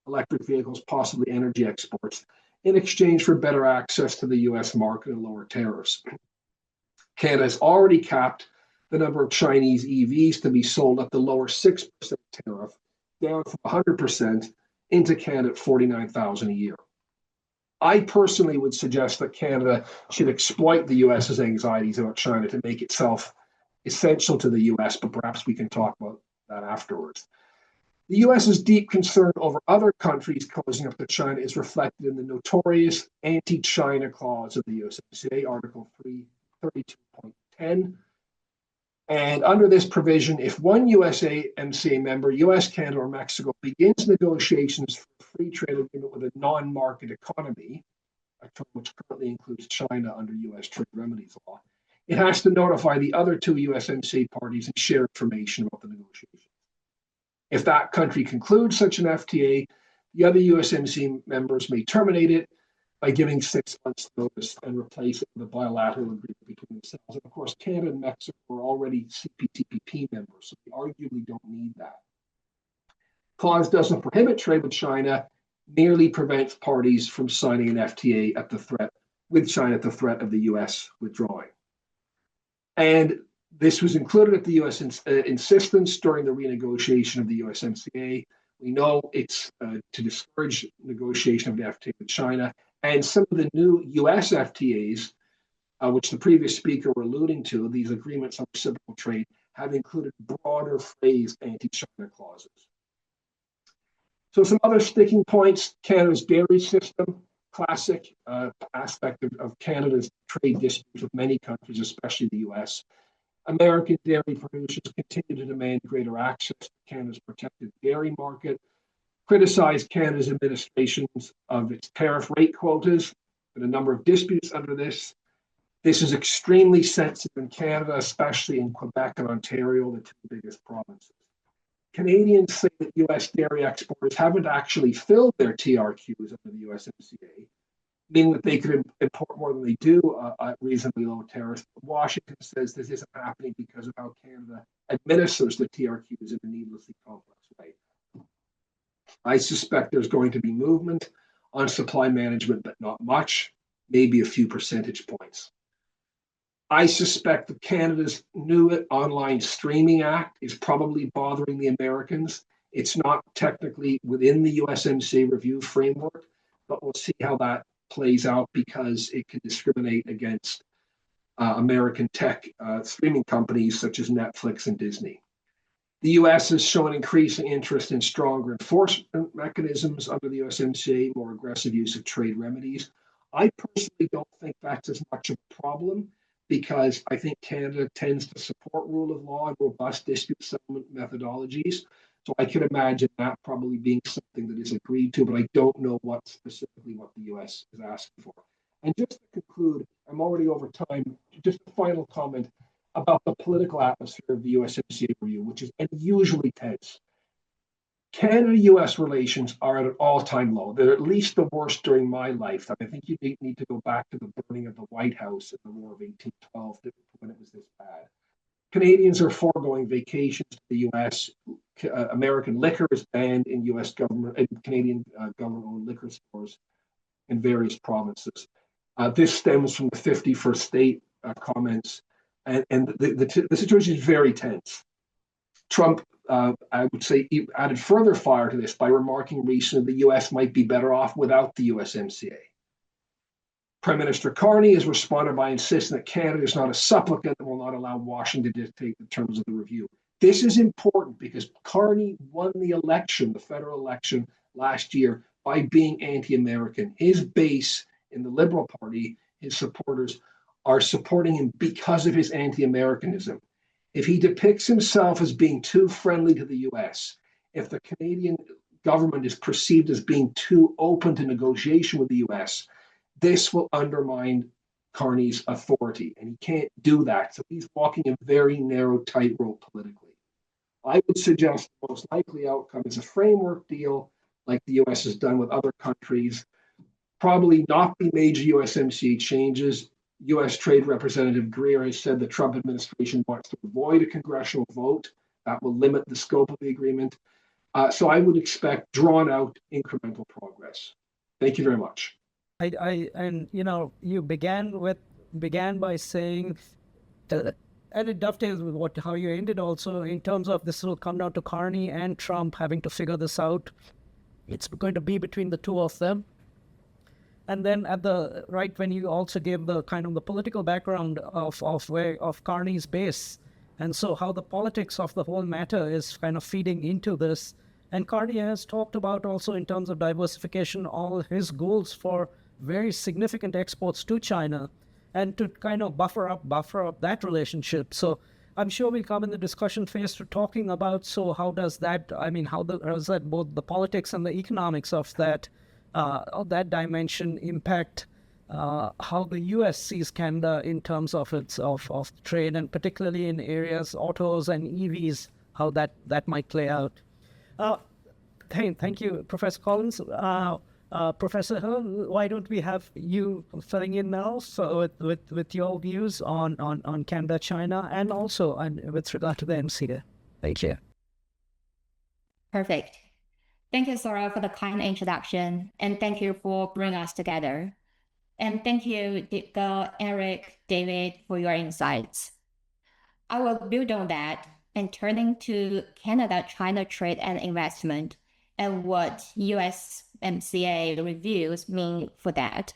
electric vehicles, possibly energy exports, in exchange for better access to the US market and lower tariffs. Canada has already capped the number of Chinese EVs to be sold at the lower 6% tariff, down from 100% into Canada at 49,000 a year. I personally would suggest that Canada should exploit the US's anxieties about China to make itself essential to the US, but perhaps we can talk about that afterwards. The US's deep concern over other countries closing up to China is reflected in the notorious anti-China clause of the USMCA, Article 332.10. And under this provision, if one USMCA member, US, Canada, or Mexico, begins negotiations for a free trade agreement with a non-market economy, a term which currently includes China under US trade remedies law, it has to notify the other two USMCA parties and share information about the negotiations. If that country concludes such an FTA, the other USMCA members may terminate it by giving 6 months notice and replace it with a bilateral agreement between themselves. And of course, Canada and Mexico are already CPTPP members, so they arguably don't need that. Clause doesn't prohibit trade with China, merely prevents parties from signing an FTA at the threat with China at the threat of the US withdrawing. And this was included at the US insistence during the renegotiation of the USMCA. We know it's to discourage negotiation of the FTA with China. And some of the new US FTAs, which the previous speaker were alluding to, these agreements on reciprocal trade, have included broader phrased anti-China clauses. So some other sticking points: Canada's dairy system, classic aspect of Canada's trade disputes with many countries, especially the US. American dairy producers continue to demand greater access to Canada's protected dairy market, criticize Canada's administrations of its tariff rate quotas, and a number of disputes under this. This is extremely sensitive in Canada, especially in Quebec and Ontario, the two biggest provinces. Canadians say that US dairy exporters haven't actually filled their TRQs under the USMCA, meaning that they could import more than they do at reasonably low tariffs. Washington says this isn't happening because of how Canada administers the TRQs in a needlessly complex way. I suspect there's going to be movement on supply management, but not much, maybe a few percentage points. I suspect that Canada's new online streaming act is probably bothering the Americans. It's not technically within the USMCA review framework, but we'll see how that plays out because it can discriminate against American tech streaming companies such as Netflix and Disney. The US has shown increasing interest in stronger enforcement mechanisms under the USMCA, more aggressive use of trade remedies. I personally don't think that's as much of a problem because I think Canada tends to support rule of law and robust dispute settlement methodologies. So I can imagine that probably being something that is agreed to, but I don't know what specifically what the US is asking for. And just to conclude, I'm already over time, just a final comment about the political atmosphere of the USMCA review, which is unusually tense. Canada-US relations are at an all-time low. They're at least the worst during my lifetime. I think you need to go back to the burning of the White House in the War of 1812 when it was this bad. Canadians are foregoing vacations to the US. American liquor is banned in US government and Canadian government-owned liquor stores in various provinces. This stems from the 51st state comments, and the situation is very tense. Trump, I would say, added further fire to this by remarking recently the US might be better off without the USMCA. Prime Minister Carney has responded by insisting that Canada is not a supplicant and will not allow Washington to dictate the terms of the review. This is important because Carney won the election, the federal election last year, by being anti-American. His base in the Liberal Party, his supporters, are supporting him because of his anti-Americanism. If he depicts himself as being too friendly to the US, if the Canadian government is perceived as being too open to negotiation with the US, this will undermine Carney's authority, and he can't do that. So he's walking a very narrow tightrope politically. I would suggest the most likely outcome is a framework deal like the US has done with other countries, probably not be major USMCA changes. US Trade Representative Greer has said the Trump administration wants to avoid a congressional vote. That will limit the scope of the agreement. So I would expect drawn out incremental progress. Thank you very much. And you began by saying, and it dovetails with how you ended also in terms of this will come down to Carney and Trump having to figure this out. It's going to be between the two of them. And then when you also gave the kind of the political background of Carney's base, and so how the politics of the whole matter is kind of feeding into this. And Carney has talked about also in terms of diversification, all his goals for very significant exports to China and to kind of buffer up that relationship. So I'm sure we'll come in the discussion phase to talking about, so how does that, how does that both the politics and the economics of that dimension impact how the U.S. sees Canada in terms of its of trade, and particularly in areas autos and EVs, how that might play out. Thank you, Professor Collins. Professor Hill, why don't we have you filling in now with your views on Canada, China, and also with regard to the MCA? Thank you. Perfect. Thank you, Sourabh, for the kind introduction, and thank you for bringing us together. And thank you, Gupta, Eric, David, for your insights. I will build on that and turning to Canada-China trade and investment and what USMCA reviews mean for that.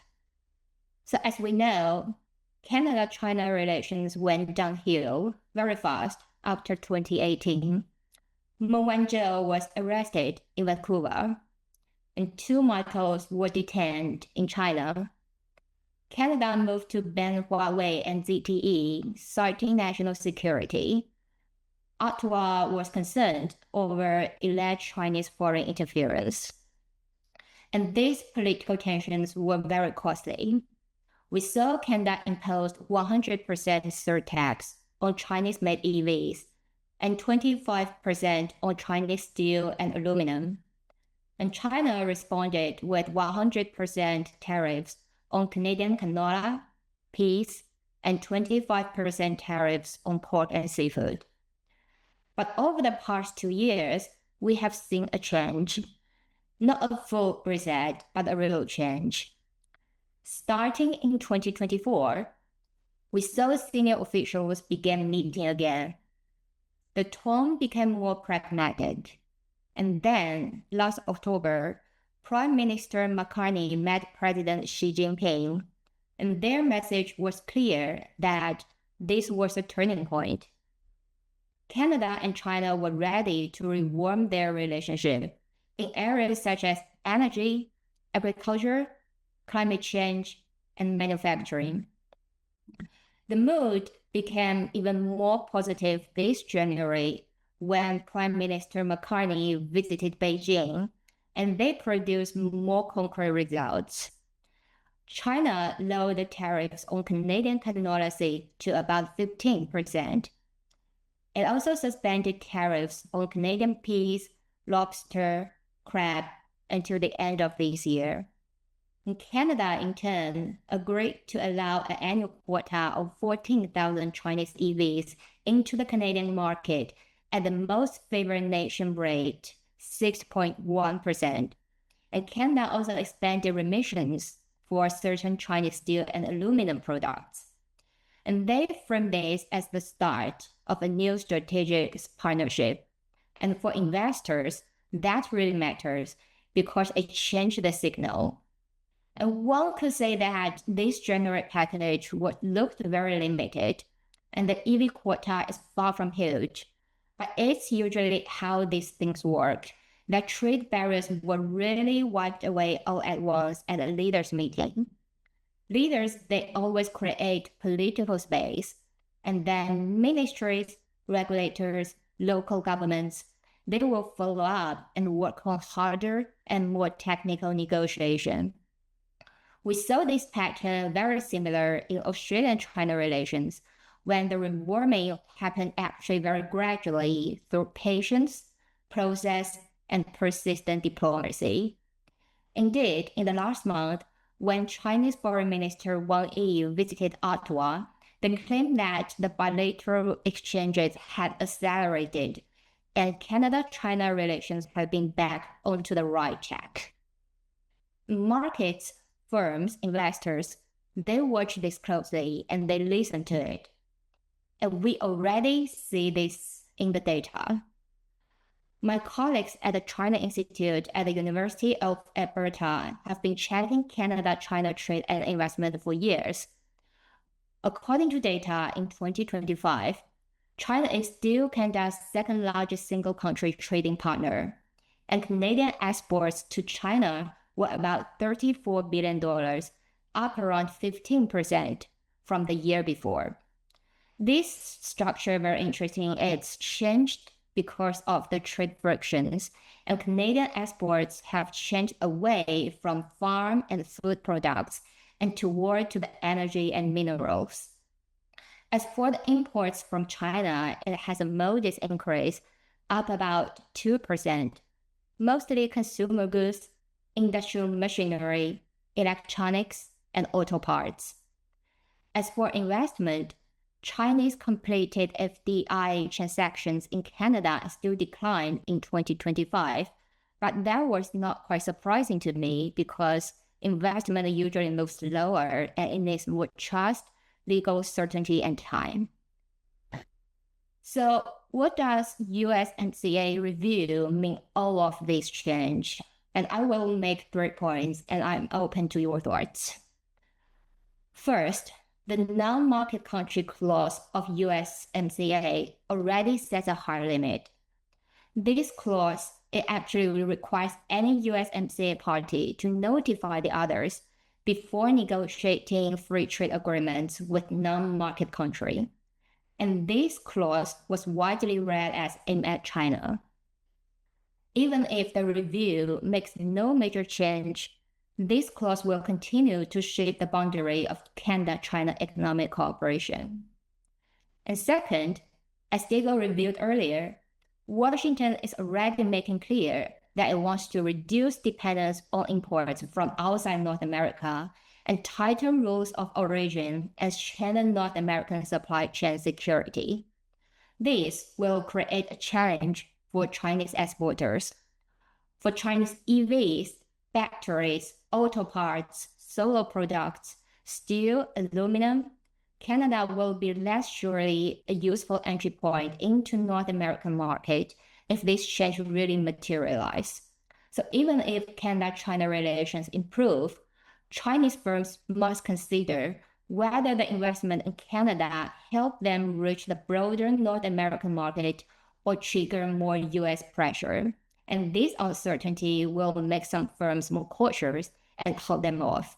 So as we know, Canada-China relations went downhill very fast after 2018. Meng Wanzhou was arrested in Vancouver, and 2 Michaels were detained in China. Canada moved to ban Huawei and ZTE, citing national security. Ottawa was concerned over alleged Chinese foreign interference. And these political tensions were very costly. We saw Canada imposed 100% surtax on Chinese-made EVs and 25% on Chinese steel and aluminum. And China responded with 100% tariffs on Canadian canola, peas, and 25% tariffs on pork and seafood. But over the past 2 years, we have seen a change. Not a full reset, but a real change. Starting in 2024, we saw senior officials begin meeting again. The tone became more pragmatic. And then, last October, Prime Minister McCartney met President Xi Jinping, and their message was clear that this was a turning point. Canada and China were ready to reform their relationship in areas such as energy, agriculture, climate change, and manufacturing. The mood became even more positive this January when Prime Minister McCartney visited Beijing, and they produced more concrete results. China lowered the tariffs on Canadian canola seed to about 15%. It also suspended tariffs on Canadian peas, lobster, crab until the end of this year. And Canada, in turn, agreed to allow an annual quota of 14,000 Chinese EVs into the Canadian market at the most favored nation rate, 6.1%. And Canada also expanded remissions for certain Chinese steel and aluminum products. And they framed this as the start of a new strategic partnership. And for investors, that really matters because it changed the signal. And one could say that this general package looked very limited, and the EV quota is far from huge. But it's usually how these things work, that trade barriers were really wiped away all at once at a leaders' meeting. Leaders, they always create political space, and then ministries, regulators, local governments, they will follow up and work on harder and more technical negotiation. We saw this pattern very similar in Australian-China relations, when the reforming happened actually very gradually through patience, process, and persistent diplomacy. Indeed, in the last month, when Chinese Foreign Minister Wang Yi visited Ottawa, they claimed that the bilateral exchanges had accelerated, and Canada-China relations have been back onto the right track. Markets, firms, investors, they watch this closely and they listen to it. And we already see this in the data. My colleagues at the China Institute at the University of Alberta have been tracking Canada-China trade and investment for years. According to data in 2025, China is still Canada's second largest single country trading partner, and Canadian exports to China were about $34 billion, up around 15% from the year before. This structure is very interesting. It's changed because of the trade frictions, and Canadian exports have changed away from farm and food products and toward to the energy and minerals. As for the imports from China, it has a modest increase, up about 2%, mostly consumer goods, industrial machinery, electronics, and auto parts. As for investment, Chinese completed FDI transactions in Canada still declined in 2025, but that was not quite surprising to me because investment usually moves slower and it needs more trust, legal certainty, and time. So what does USMCA review mean all of this change? And I will make 3 points and I'm open to your thoughts. First, the non-market country clause of USMCA already sets a hard limit. This clause, it actually requires any USMCA party to notify the others before negotiating free trade agreements with non-market country. And this clause was widely read as aimed at China. Even if the review makes no major change, this clause will continue to shape the boundary of Canada-China economic cooperation. And second, as Diego reviewed earlier, Washington is already making clear that it wants to reduce dependence on imports from outside North America and tighten rules of origin and strengthen North American supply chain security. This will create a challenge for Chinese exporters. For Chinese EVs, batteries, auto parts, solar products, steel, aluminum, Canada will be less surely a useful entry point into North American market if this change really materialize. So even if Canada-China relations improve, Chinese firms must consider whether the investment in Canada help them reach the broader North American market or trigger more US pressure. And this uncertainty will make some firms more cautious and hold them off.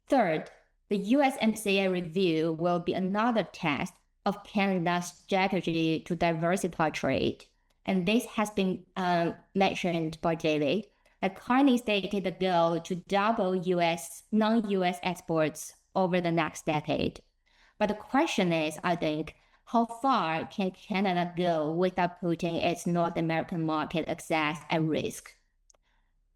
Third, the USMCA review will be another test of Canada's strategy to diversify trade. And this has been mentioned by David, that currently stated the goal to double non-US exports over the next decade. But the question is, I think, how far can Canada go without putting its North American market access at risk?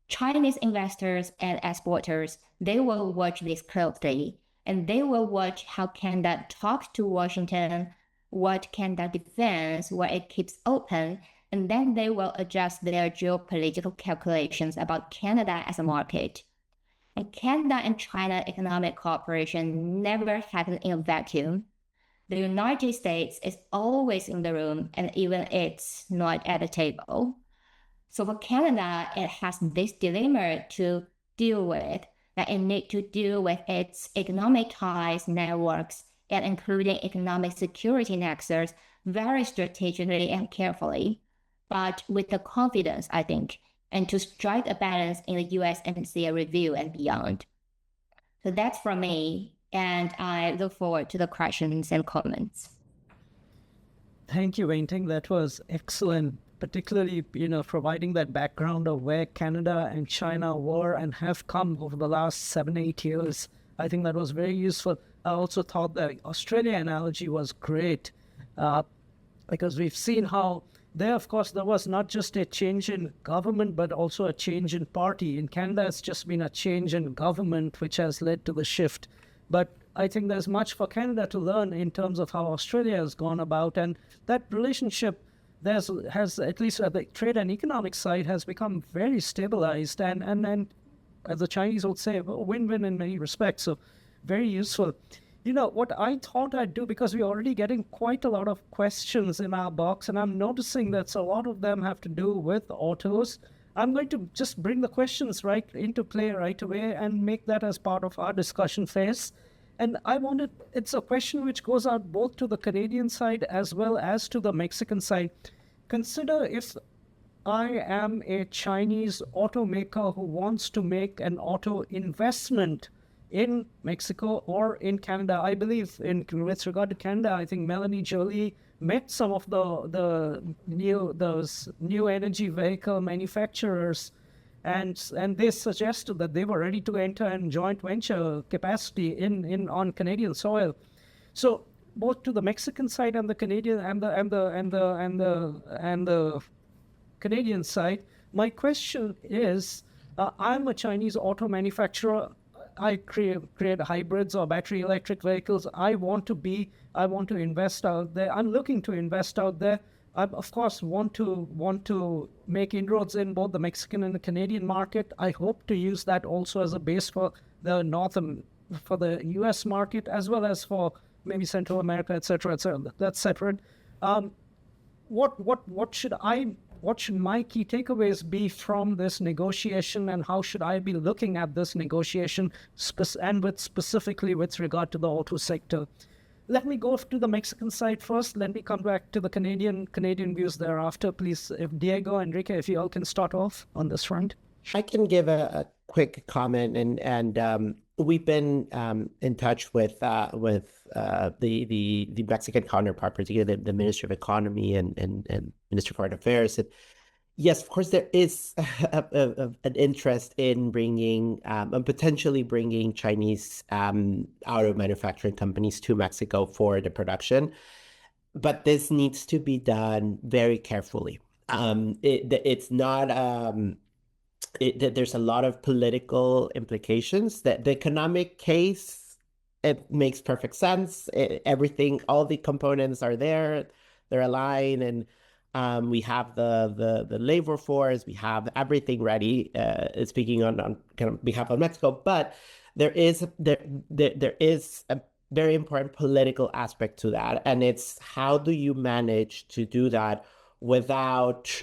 Chinese investors and exporters, they will watch this closely, and they will watch how Canada talks to Washington, what Canada defends, what it keeps open, and then they will adjust their geopolitical calculations about Canada as a market. And Canada and China economic cooperation never happened in a vacuum. The United States is always in the room, and even it's not at the table. So for Canada, it has this dilemma to deal with, that it needs to deal with its economic ties, networks, and including economic security nexus very strategically and carefully, but with the confidence, I think, and to strike a balance in the USMCA review and beyond. So that's from me, and I look forward to the questions and comments. Thank you, Weinting. That was excellent, particularly, providing that background of where Canada and China were and have come over the last 7-8 years. I think that was very useful. I also thought the Australia analogy was great because we've seen how there, of course, there was not just a change in government, but also a change in party. In Canada, it's just been a change in government, which has led to the shift. But I think there's much for Canada to learn in terms of how Australia has gone about. And that relationship has, at least at the trade and economic side, has become very stabilized. And as the Chinese would say, win-win in many respects. So very useful. What I thought I'd do, because we're already getting quite a lot of questions in our box, and I'm noticing that a lot of them have to do with autos. I'm going to just bring the questions right into play right away and make that as part of our discussion phase. And it's a question which goes out both to the Canadian side as well as to the Mexican side. Consider if I am a Chinese automaker who wants to make an auto investment in Mexico or in Canada. I believe with regard to Canada, I think Melanie Jolie met some of those new energy vehicle manufacturers, and they suggested that they were ready to enter in joint venture capacity on Canadian soil. So both to the Mexican side and the Canadian and the Canadian side, my question is, I'm a Chinese auto manufacturer. I create hybrids or battery electric vehicles. I want to invest out there. I'm looking to invest out there. I, of course, want to make inroads in both the Mexican and the Canadian market. I hope to use that also as a base for the for the U.S. market, as well as for maybe Central America, etc., etc. That's separate. What should my key takeaways be from this negotiation, and how should I be looking at this negotiation, specifically with regard to the auto sector? Let me go to the Mexican side first. Let me come back to the Canadian views thereafter. Please, if Diego, Enrique, if you all can start off on this front. I can give a quick comment, and we've been in touch with the Mexican counterpart, particularly the Ministry of Economy and Ministry of Foreign Affairs. And yes, of course, there is an interest in bringing and potentially bringing Chinese auto manufacturing companies to Mexico for the production, but this needs to be done very carefully. It's not. There's a lot of political implications. That the economic case, it makes perfect sense. Everything, all the components are there, they're aligned, and we have the labor force, we have everything ready. Speaking on kind of behalf of Mexico, but there is a very important political aspect to that, and it's how do you manage to do that without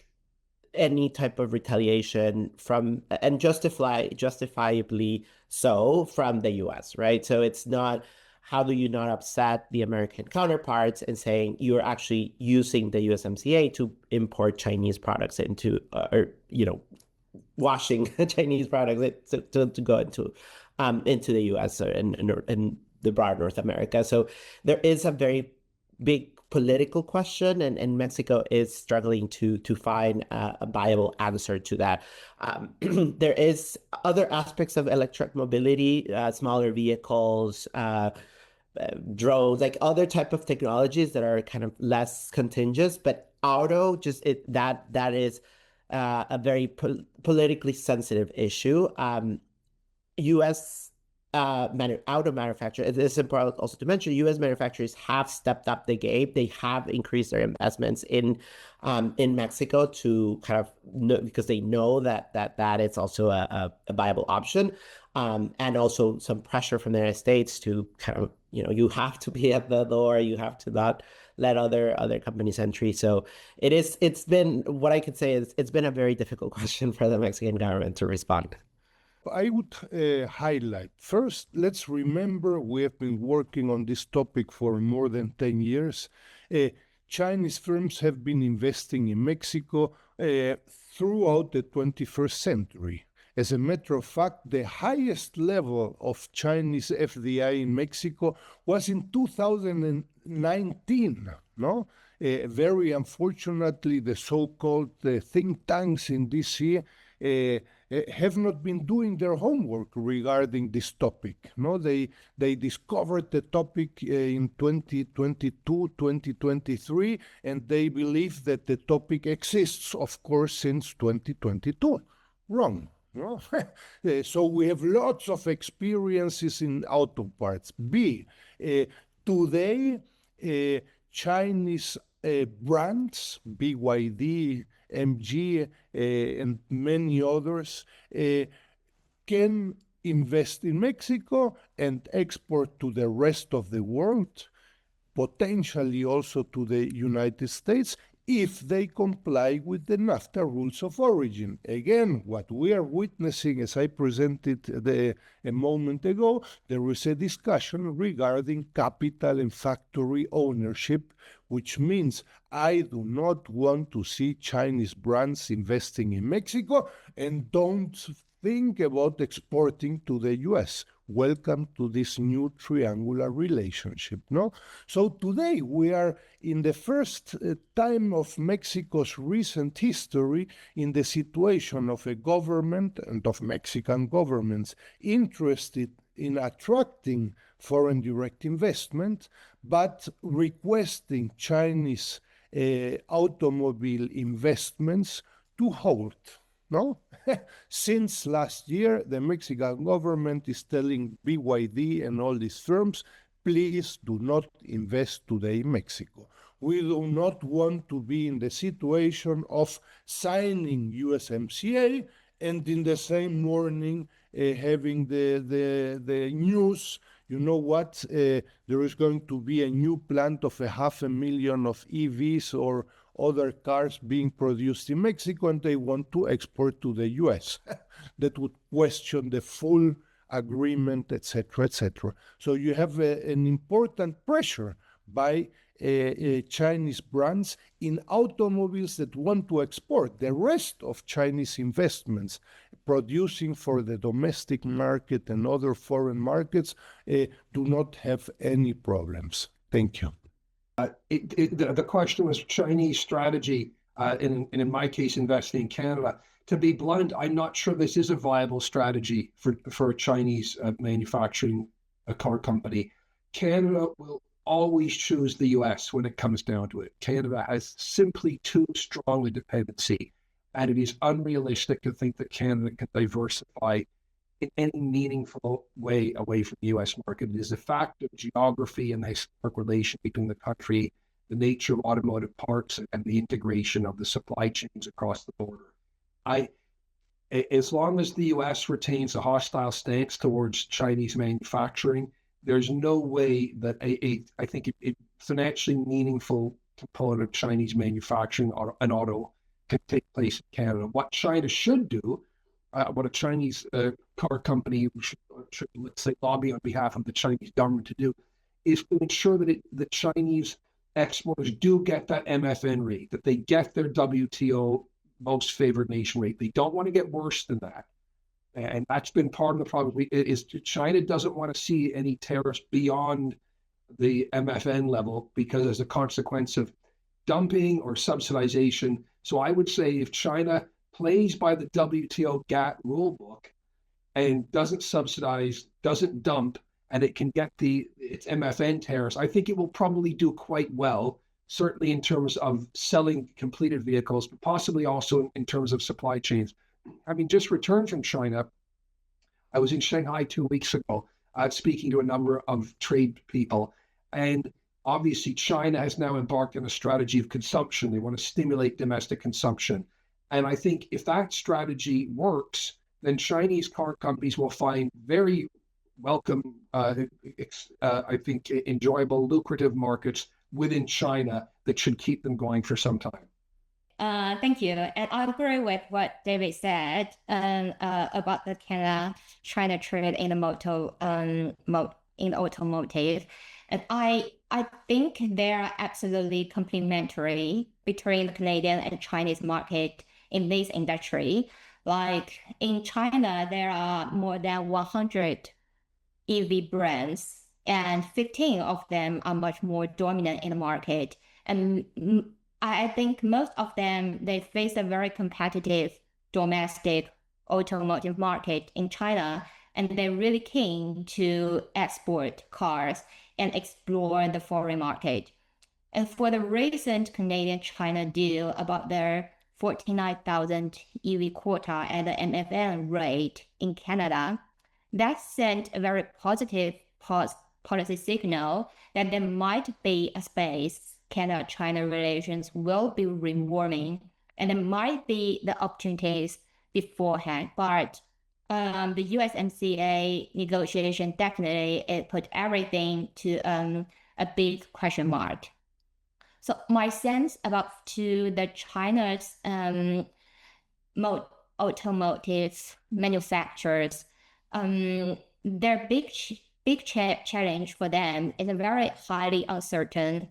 any type of retaliation from, and justifiably so, from the US, right? So it's not, how do you not upset the American counterparts and saying you're actually using the USMCA to import Chinese products into, or, you know, washing Chinese products to go into the US and the broader North America. So there is a very big political question, and Mexico is struggling to find a viable answer to that. There is other aspects of electric mobility, smaller vehicles, drones, like other type of technologies that are kind of less contingent, but auto, that is a very politically sensitive issue. U.S. Auto manufacturers, it is important also to mention, U.S. manufacturers have stepped up the game. They have increased their investments in Mexico to kind of because they know that it's also a viable option, and also some pressure from the United States to kind of, you know, you have to be at the door, you have to not let other companies entry. So it's been, what I could say is, it's been a very difficult question for the Mexican government to respond. I would highlight, first, let's remember we have been working on this topic for more than 10 years. Chinese firms have been investing in Mexico throughout the 21st century. As a matter of fact, the highest level of Chinese FDI in Mexico was in 2019, no? Very unfortunately, the so-called think tanks in DC have not been doing their homework regarding this topic. No, they discovered the topic in 2022, 2023, and they believe that the topic exists, of course, since 2022. Wrong. No? So we have lots of experiences in auto parts. Today, Chinese brands, BYD, MG, and many others can invest in Mexico and export to the rest of the world, potentially also to the United States, if they comply with the NAFTA rules of origin. Again, what we are witnessing, as I presented a moment ago, there is a discussion regarding capital and factory ownership, which means I do not want to see Chinese brands investing in Mexico and don't think about exporting to the US. welcome to this new triangular relationship, no? So today we are in the first time of Mexico's recent history in the situation of a government and of Mexican governments interested in attracting foreign direct investment, but requesting Chinese automobile investments to halt. No? Since last year, the Mexican government is telling BYD and all these firms, please do not invest today in Mexico. We do not want to be in the situation of signing USMCA and in the same morning having the news, you know what, there is going to be a new plant of 500,000 of EVs or other cars being produced in Mexico, and they want to export to the US. That would question the full agreement, etc., etc. So you have an important pressure by Chinese brands in automobiles that want to export. The rest of Chinese investments producing for the domestic market and other foreign markets do not have any problems. Thank you. The question was Chinese strategy, and in my case, investing in Canada. To be blunt, I'm not sure this is a viable strategy for a Chinese manufacturing car company. Canada will always choose the US when it comes down to it. Canada has simply too strong a dependency, and it is unrealistic to think that Canada can diversify in any meaningful way away from the US market. It is a fact of geography and the historic relation between the country, the nature of automotive parts, and the integration of the supply chains across the border. As long as the US retains a hostile stance towards Chinese manufacturing, there's no way that I think a financially meaningful component of Chinese manufacturing or an auto can take place in Canada. What China should do, what a Chinese car company should, let's say, lobby on behalf of the Chinese government to do, is to ensure that the Chinese exporters do get that MFN rate, that they get their WTO most favored nation rate. They don't want to get worse than that. And that's been part of the problem. Is China doesn't want to see any tariffs beyond the MFN level because as a consequence of dumping or subsidization. So I would say if China plays by the WTO GATT rulebook and doesn't subsidize, doesn't dump, and it can get its MFN tariffs, I think it will probably do quite well, certainly in terms of selling completed vehicles, but possibly also in terms of supply chains. Having just returned from China, I was in Shanghai 2 weeks ago, speaking to a number of trade people. And obviously, China has now embarked on a strategy of consumption. They want to stimulate domestic consumption. And I think if that strategy works, then Chinese car companies will find very welcome, I think, enjoyable, lucrative markets within China that should keep them going for some time. Thank you. And I agree with what David said about the Canada-China trade in the automotive. And I think they are absolutely complementary between the Canadian and Chinese market in this industry. Like in China, there are more than 100 EV brands, and 15 of them are much more dominant in the market. And I think most of them, they face a very competitive domestic automotive market in China, and they're really keen to export cars and explore the foreign market. And for the recent Canadian-China deal about their 49,000 EV quota at the MFN rate in Canada, that sent a very positive policy signal that there might be a space Canada-China relations will be reforming, and there might be the opportunities beforehand. But the USMCA negotiation definitely it put everything to a big question mark. So my sense about to the China's automotive manufacturers, their big challenge for them is a very highly uncertain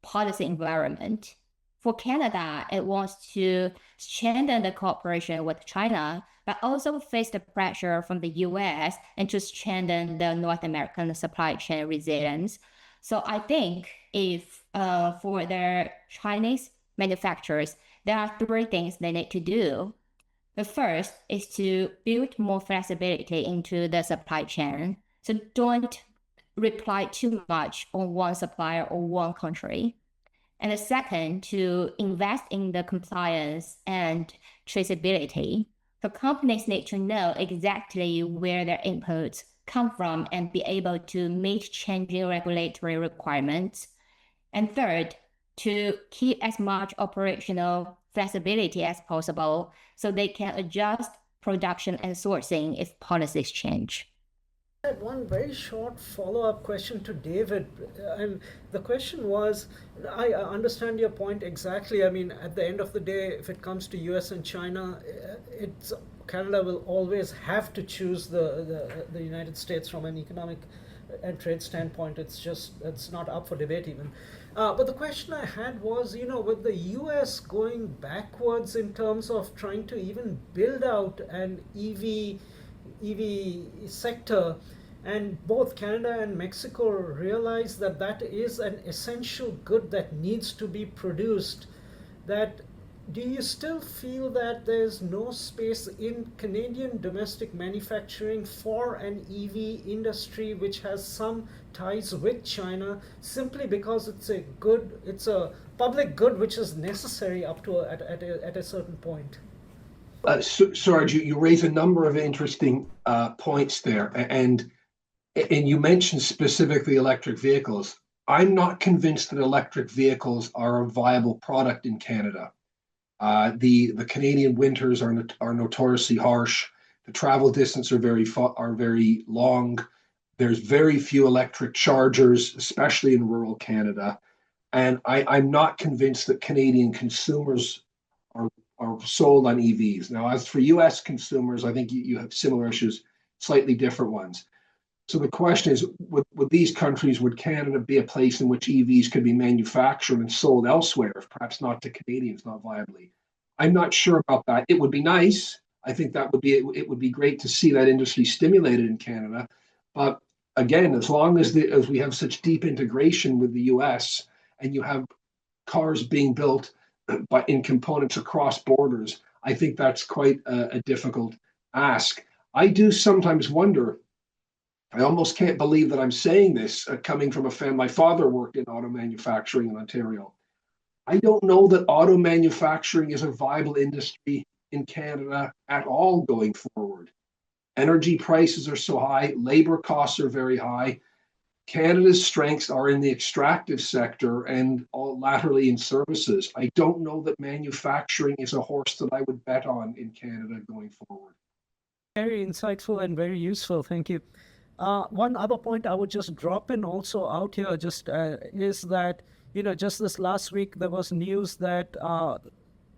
policy environment. For Canada, it wants to strengthen the cooperation with China, but also face the pressure from the US and to strengthen the North American supply chain resilience. So I think if for the Chinese manufacturers, there are three things they need to do. The first is to build more flexibility into the supply chain. So don't rely too much on one supplier or one country. And the second, to invest in the compliance and traceability. So companies need to know exactly where their inputs come from and be able to meet changing regulatory requirements. And third, to keep as much operational flexibility as possible so they can adjust production and sourcing if policies change. I had one very short follow-up question to David, and the question was, I understand your point exactly. I mean, at the end of the day, if it comes to US and China, Canada will always have to choose the United States from an economic and trade standpoint. It's not up for debate even. But the question I had was, with the US going backwards in terms of trying to even build out an EV sector, and both Canada and Mexico realize that that is an essential good that needs to be produced, do you still feel that there's no space in Canadian domestic manufacturing for an EV industry which has some ties with China, simply because it's a public good which is necessary up to at a certain point? Sourabh, you raise a number of interesting points there, and you mentioned specifically electric vehicles. I'm not convinced that electric vehicles are a viable product in Canada. The Canadian winters are notoriously harsh. The travel distance are very long. There's very few electric chargers, especially in rural Canada. And I'm not convinced that Canadian consumers are sold on EVs. Now, as for US consumers, I think you have similar issues, slightly different ones. So the question is, would Canada be a place in which EVs could be manufactured and sold elsewhere, if perhaps not to Canadians, not viably? I'm not sure about that. It would be nice. I think it would be great to see that industry stimulated in Canada. But again, as long as we have such deep integration with the US and you have cars being built in components across borders, I think that's quite a difficult ask. I do sometimes wonder, I almost can't believe that I'm saying this, coming from a fan. My father worked in auto manufacturing in Ontario. I don't know that auto manufacturing is a viable industry in Canada at all going forward. Energy prices are so high, labor costs are very high. Canada's strengths are in the extractive sector and laterally in services. I don't know that manufacturing is a horse that I would bet on in Canada going forward. Very insightful and very useful. Thank you. One other point I would just drop in also out here is that, just this last week, there was news that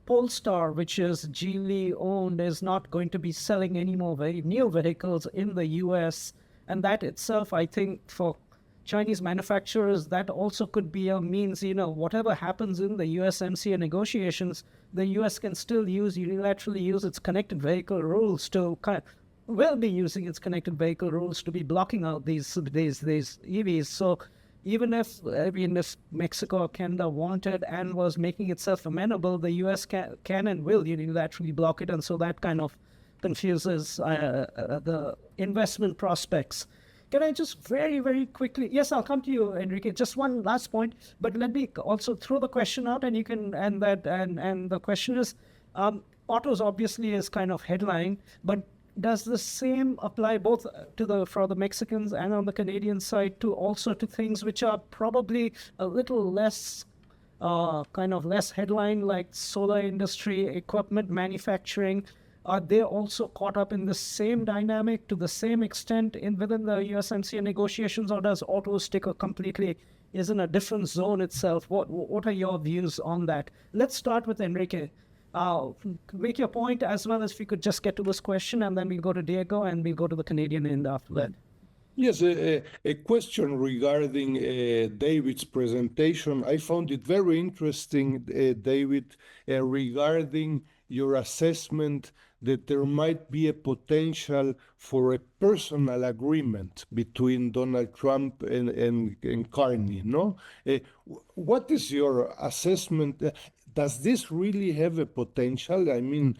Polestar, which is Geely owned, is not going to be selling any more very new vehicles in the US. And that itself, I think, for Chinese manufacturers, that also could be a means, whatever happens in the USMCA negotiations, the US can still unilaterally use its connected vehicle rules will be using its connected vehicle rules to be blocking out these EVs. So even if Mexico or Canada wanted and was making itself amenable, the US can and will unilaterally block it. And so that kind of confuses the investment prospects. Can I just very, very quickly, yes, I'll come to you, Enrique. Just one last point, but let me also throw the question out, and the question is, autos obviously is kind of headline, but does the same apply both for the Mexicans and on the Canadian side to things which are probably a little less less headline, like solar industry, equipment manufacturing? Are they also caught up in the same dynamic to the same extent within the USMCA negotiations, or does autos is in a different zone itself? What are your views on that? Let's start with Enrique. Make your point, as well as if you could just get to this question, and then we'll go to Diego and we'll go to the Canadian end after that. Yes, a question regarding David's presentation. I found it very interesting, David, regarding your assessment that there might be a potential for a personal agreement between Donald Trump and Carney, no? What is your assessment? Does this really have a potential? I mean,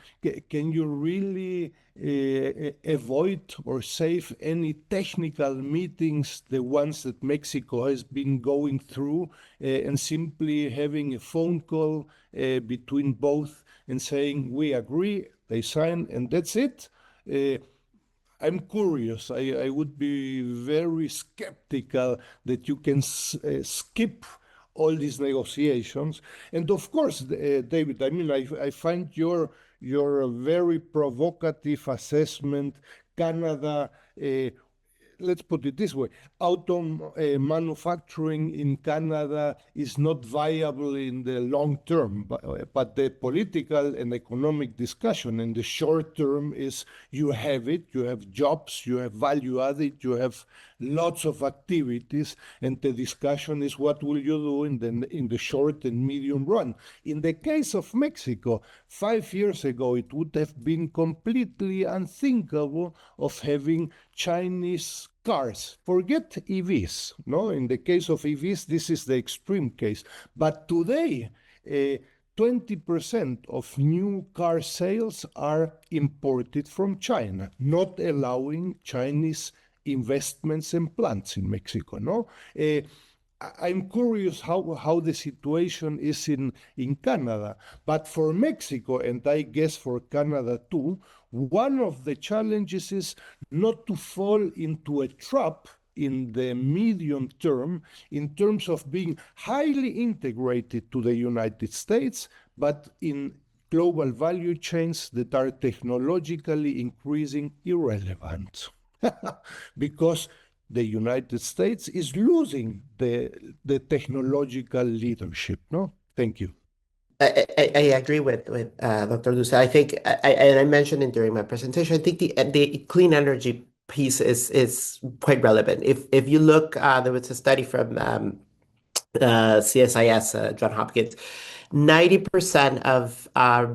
can you really avoid or save any technical meetings, the ones that Mexico has been going through, and simply having a phone call between both and saying, we agree, they sign, and that's it? I'm curious. I would be very skeptical that you can skip all these negotiations. And of course, David, I mean, I find your very provocative assessment. Canada, let's put it this way, auto manufacturing in Canada is not viable in the long term, but the political and economic discussion in the short term is you have it, you have jobs, you have value added, you have lots of activities, and the discussion is what will you do in the short and medium run. In the case of Mexico, 5 years ago, it would have been completely unthinkable of having Chinese cars. Forget EVs. No, in the case of EVs, this is the extreme case. But today, 20% of new car sales are imported from China, not allowing Chinese investments and plants in Mexico. No, I'm curious how the situation is in Canada. But for Mexico, and I guess for Canada too, one of the challenges is not to fall into a trap in the medium term in terms of being highly integrated to the United States, but in global value chains that are technologically increasing irrelevant. Because the United States is losing the technological leadership. No, thank you. I agree with Dr. Dussel. I think, and I mentioned it during my presentation, I think the clean energy piece is quite relevant. If you look, there was a study from CSIS, John Hopkins. 90% of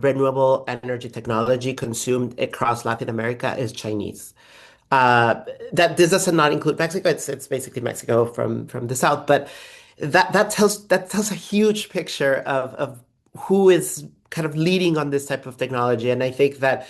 renewable energy technology consumed across Latin America is Chinese. That this does not include Mexico. It's basically Mexico from the south, but that tells a huge picture of who is kind of leading on this type of technology. And I think that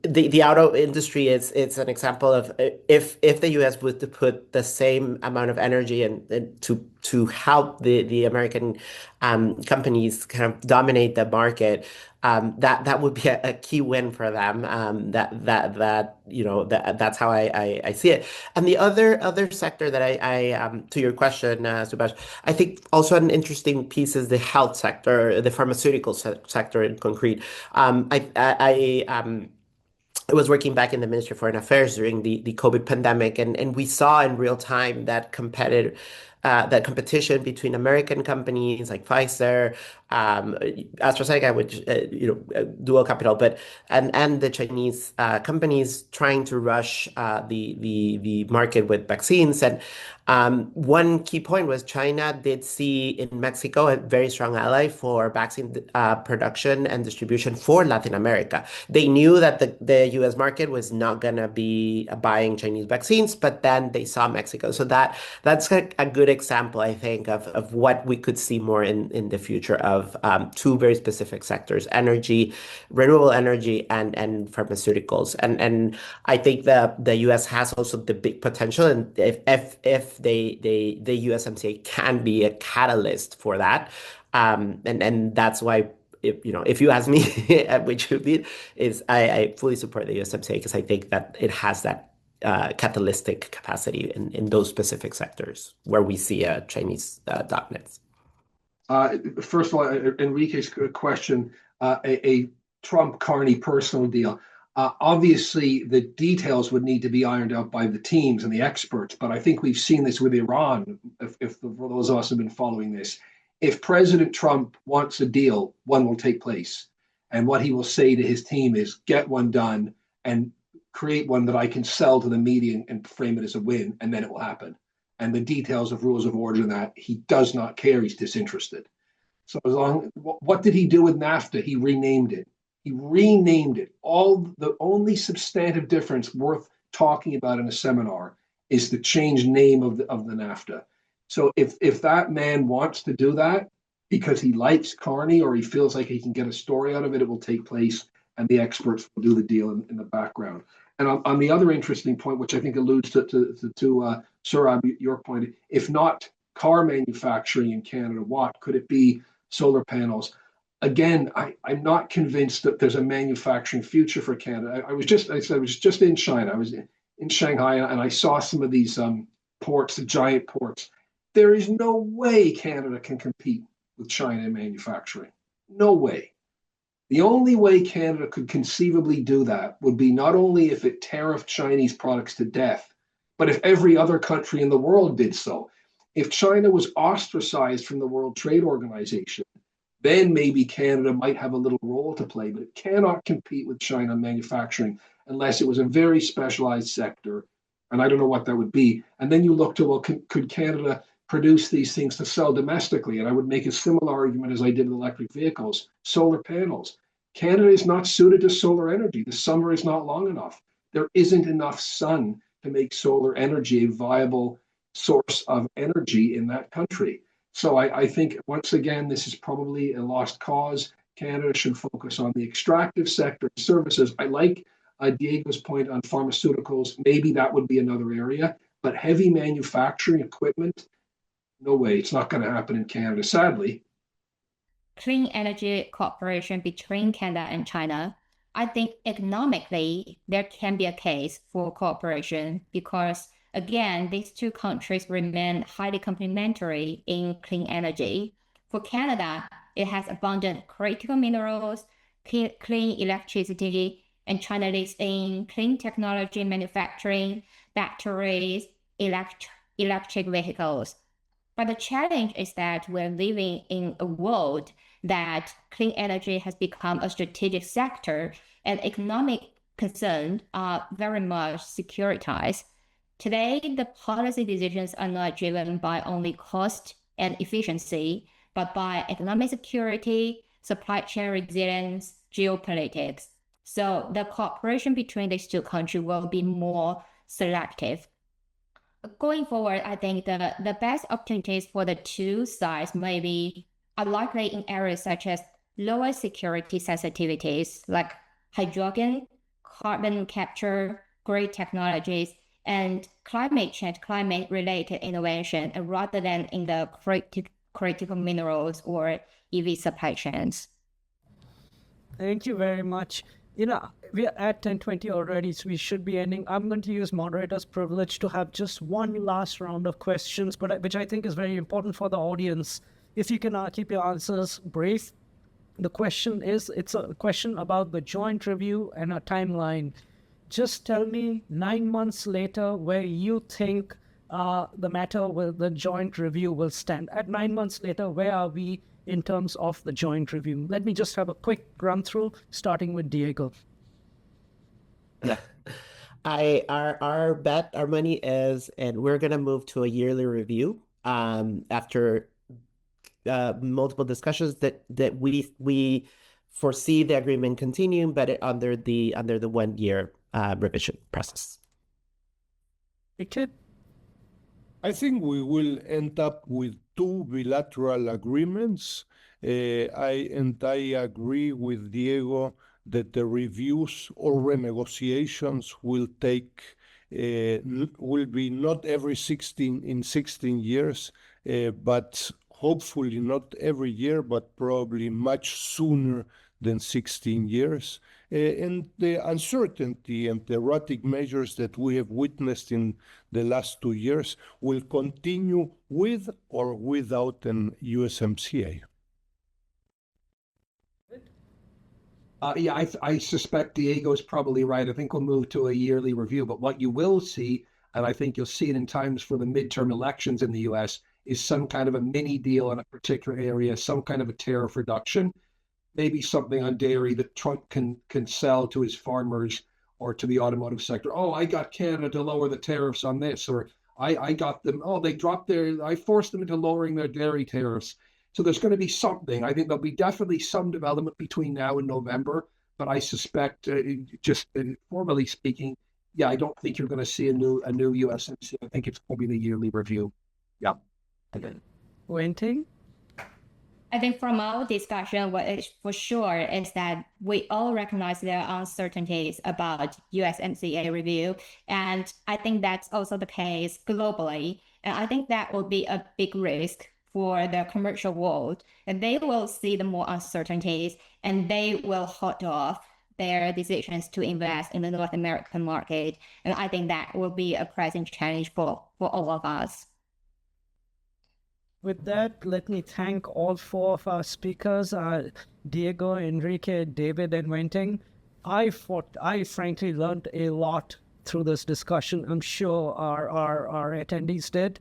the auto industry it's an example of if the U.S. was to put the same amount of energy and to help the American companies kind of dominate the market, that would be a key win for them. That's how I see it. And the other sector that I to your question, Subhash, I think also an interesting piece is the health sector, the pharmaceutical sector in concrete. I was working back in the Ministry of Foreign Affairs during the COVID pandemic, and we saw in real time that competition between American companies like Pfizer, AstraZeneca, which dual capital, but and the Chinese companies trying to rush the market with vaccines. And one key point was China did see in Mexico a very strong ally for vaccine production and distribution for Latin America. They knew that the U.S. market was not going to be buying Chinese vaccines, but then they saw Mexico. So that's a good example, I think, of what we could see more in the future of two very specific sectors: energy, renewable energy, and pharmaceuticals. And I think the U.S. has also the big potential, and if the USMCA can be a catalyst for that, and that's why. If you ask me, which would be, I fully support the USMCA because I think that it has that catalytic capacity in those specific sectors where we see Chinese dominance. First of all, Enrique's question, a Trump-Carney personal deal. Obviously, the details would need to be ironed out by the teams and the experts, but I think we've seen this with Iran, if for those of us who have been following this. If President Trump wants a deal, one will take place. And what he will say to his team is, get one done and create one that I can sell to the media and frame it as a win, and then it will happen. And the details of rules of origin and that, he does not care. He's disinterested. So what did he do with NAFTA? He renamed it. He renamed it. The only substantive difference worth talking about in a seminar is the changed name of the NAFTA. So if that man wants to do that because he likes Carney or he feels like he can get a story out of it, it will take place, and the experts will do the deal in the background. And on the other interesting point, which I think alludes to Sourabh, your point, if not car manufacturing in Canada, what could it be? Solar panels. Again, I'm not convinced that there's a manufacturing future for Canada. I was just in China. I was in Shanghai, and I saw some of these ports, the giant ports. There is no way Canada can compete with China in manufacturing. No way. The only way Canada could conceivably do that would be not only if it tariffed Chinese products to death, but if every other country in the world did so. If China was ostracized from the World Trade Organization, then maybe Canada might have a little role to play, but it cannot compete with China manufacturing unless it was a very specialized sector. And I don't know what that would be. And then you look to, well, could Canada produce these things to sell domestically? And I would make a similar argument as I did with electric vehicles, solar panels. Canada is not suited to solar energy. The summer is not long enough. There isn't enough sun to make solar energy a viable source of energy in that country. So I think, once again, this is probably a lost cause. Canada should focus on the extractive sector services. I like Diego's point on pharmaceuticals. Maybe that would be another area, but heavy manufacturing equipment, no way. It's not going to happen in Canada, sadly. Clean energy cooperation between Canada and China, I think economically there can be a case for cooperation because, again, these two countries remain highly complementary in clean energy. For Canada, it has abundant critical minerals, clean electricity, and China leads in clean technology manufacturing, batteries, electric vehicles. But the challenge is that we're living in a world that clean energy has become a strategic sector and economic concerns are very much securitized. Today, the policy decisions are not driven by only cost and efficiency, but by economic security, supply chain resilience, geopolitics. So the cooperation between these two countries will be more selective. Going forward, I think the best opportunities for the two sides are likely in areas such as lower security sensitivities like hydrogen, carbon capture, grid technologies, and climate change, climate-related innovation, rather than in the critical minerals or EV supply chains. Thank you very much. We're at 10:20 already, so we should be ending. I'm going to use moderator's privilege to have just one last round of questions, which I think is very important for the audience. If you can keep your answers brief. The question is, it's a question about the joint review and a timeline. Just tell me 9 months later where you think the matter with the joint review will stand. At 9 months later, where are we in terms of the joint review? Let me just have a quick run through, starting with Diego. Yeah. Our bet, our money is, and we're gonna move to a yearly review after multiple discussions that we foresee the agreement continuing, but under the 1 year revision process. Enrique? I think we will end up with 2 bilateral agreements. I agree with Diego that the reviews or renegotiations will be not every 16 years, but hopefully not every year, but probably much sooner than 16 years. And the uncertainty and the erratic measures that we have witnessed in the last 2 years will continue with or without an USMCA. I suspect Diego is probably right. I think we'll move to a yearly review. But what you will see, and I think you'll see it in times for the midterm elections in the US, is some kind of a mini deal in a particular area, some kind of a tariff reduction, maybe something on dairy that Trump can sell to his farmers, or to the automotive sector. Oh, I got Canada to lower the tariffs on this, or I got them, oh, I forced them into lowering their dairy tariffs. So there's going to be something. I think there'll be definitely some development between now and November, but I suspect, formally speaking, yeah, I don't think you're going to see a new USMCA. I think it's going to be the yearly review. Yeah. Wenting? I think from our discussion, what is for sure is that we all recognize there are uncertainties about USMCA review. And I think that's also the case globally. And I think that will be a big risk for the commercial world. And they will see the more uncertainties and they will hold off their decisions to invest in the North American market. And I think that will be a present challenge for all of us. With that, let me thank all four of our speakers, Diego, Enrique, David, and Wenting. I frankly learned a lot through this discussion. I'm sure our attendees did.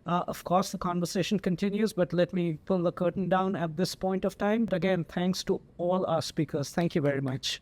Of course, the conversation continues, but let me pull the curtain down at this point of time. But again, thanks to all our speakers. Thank you very much.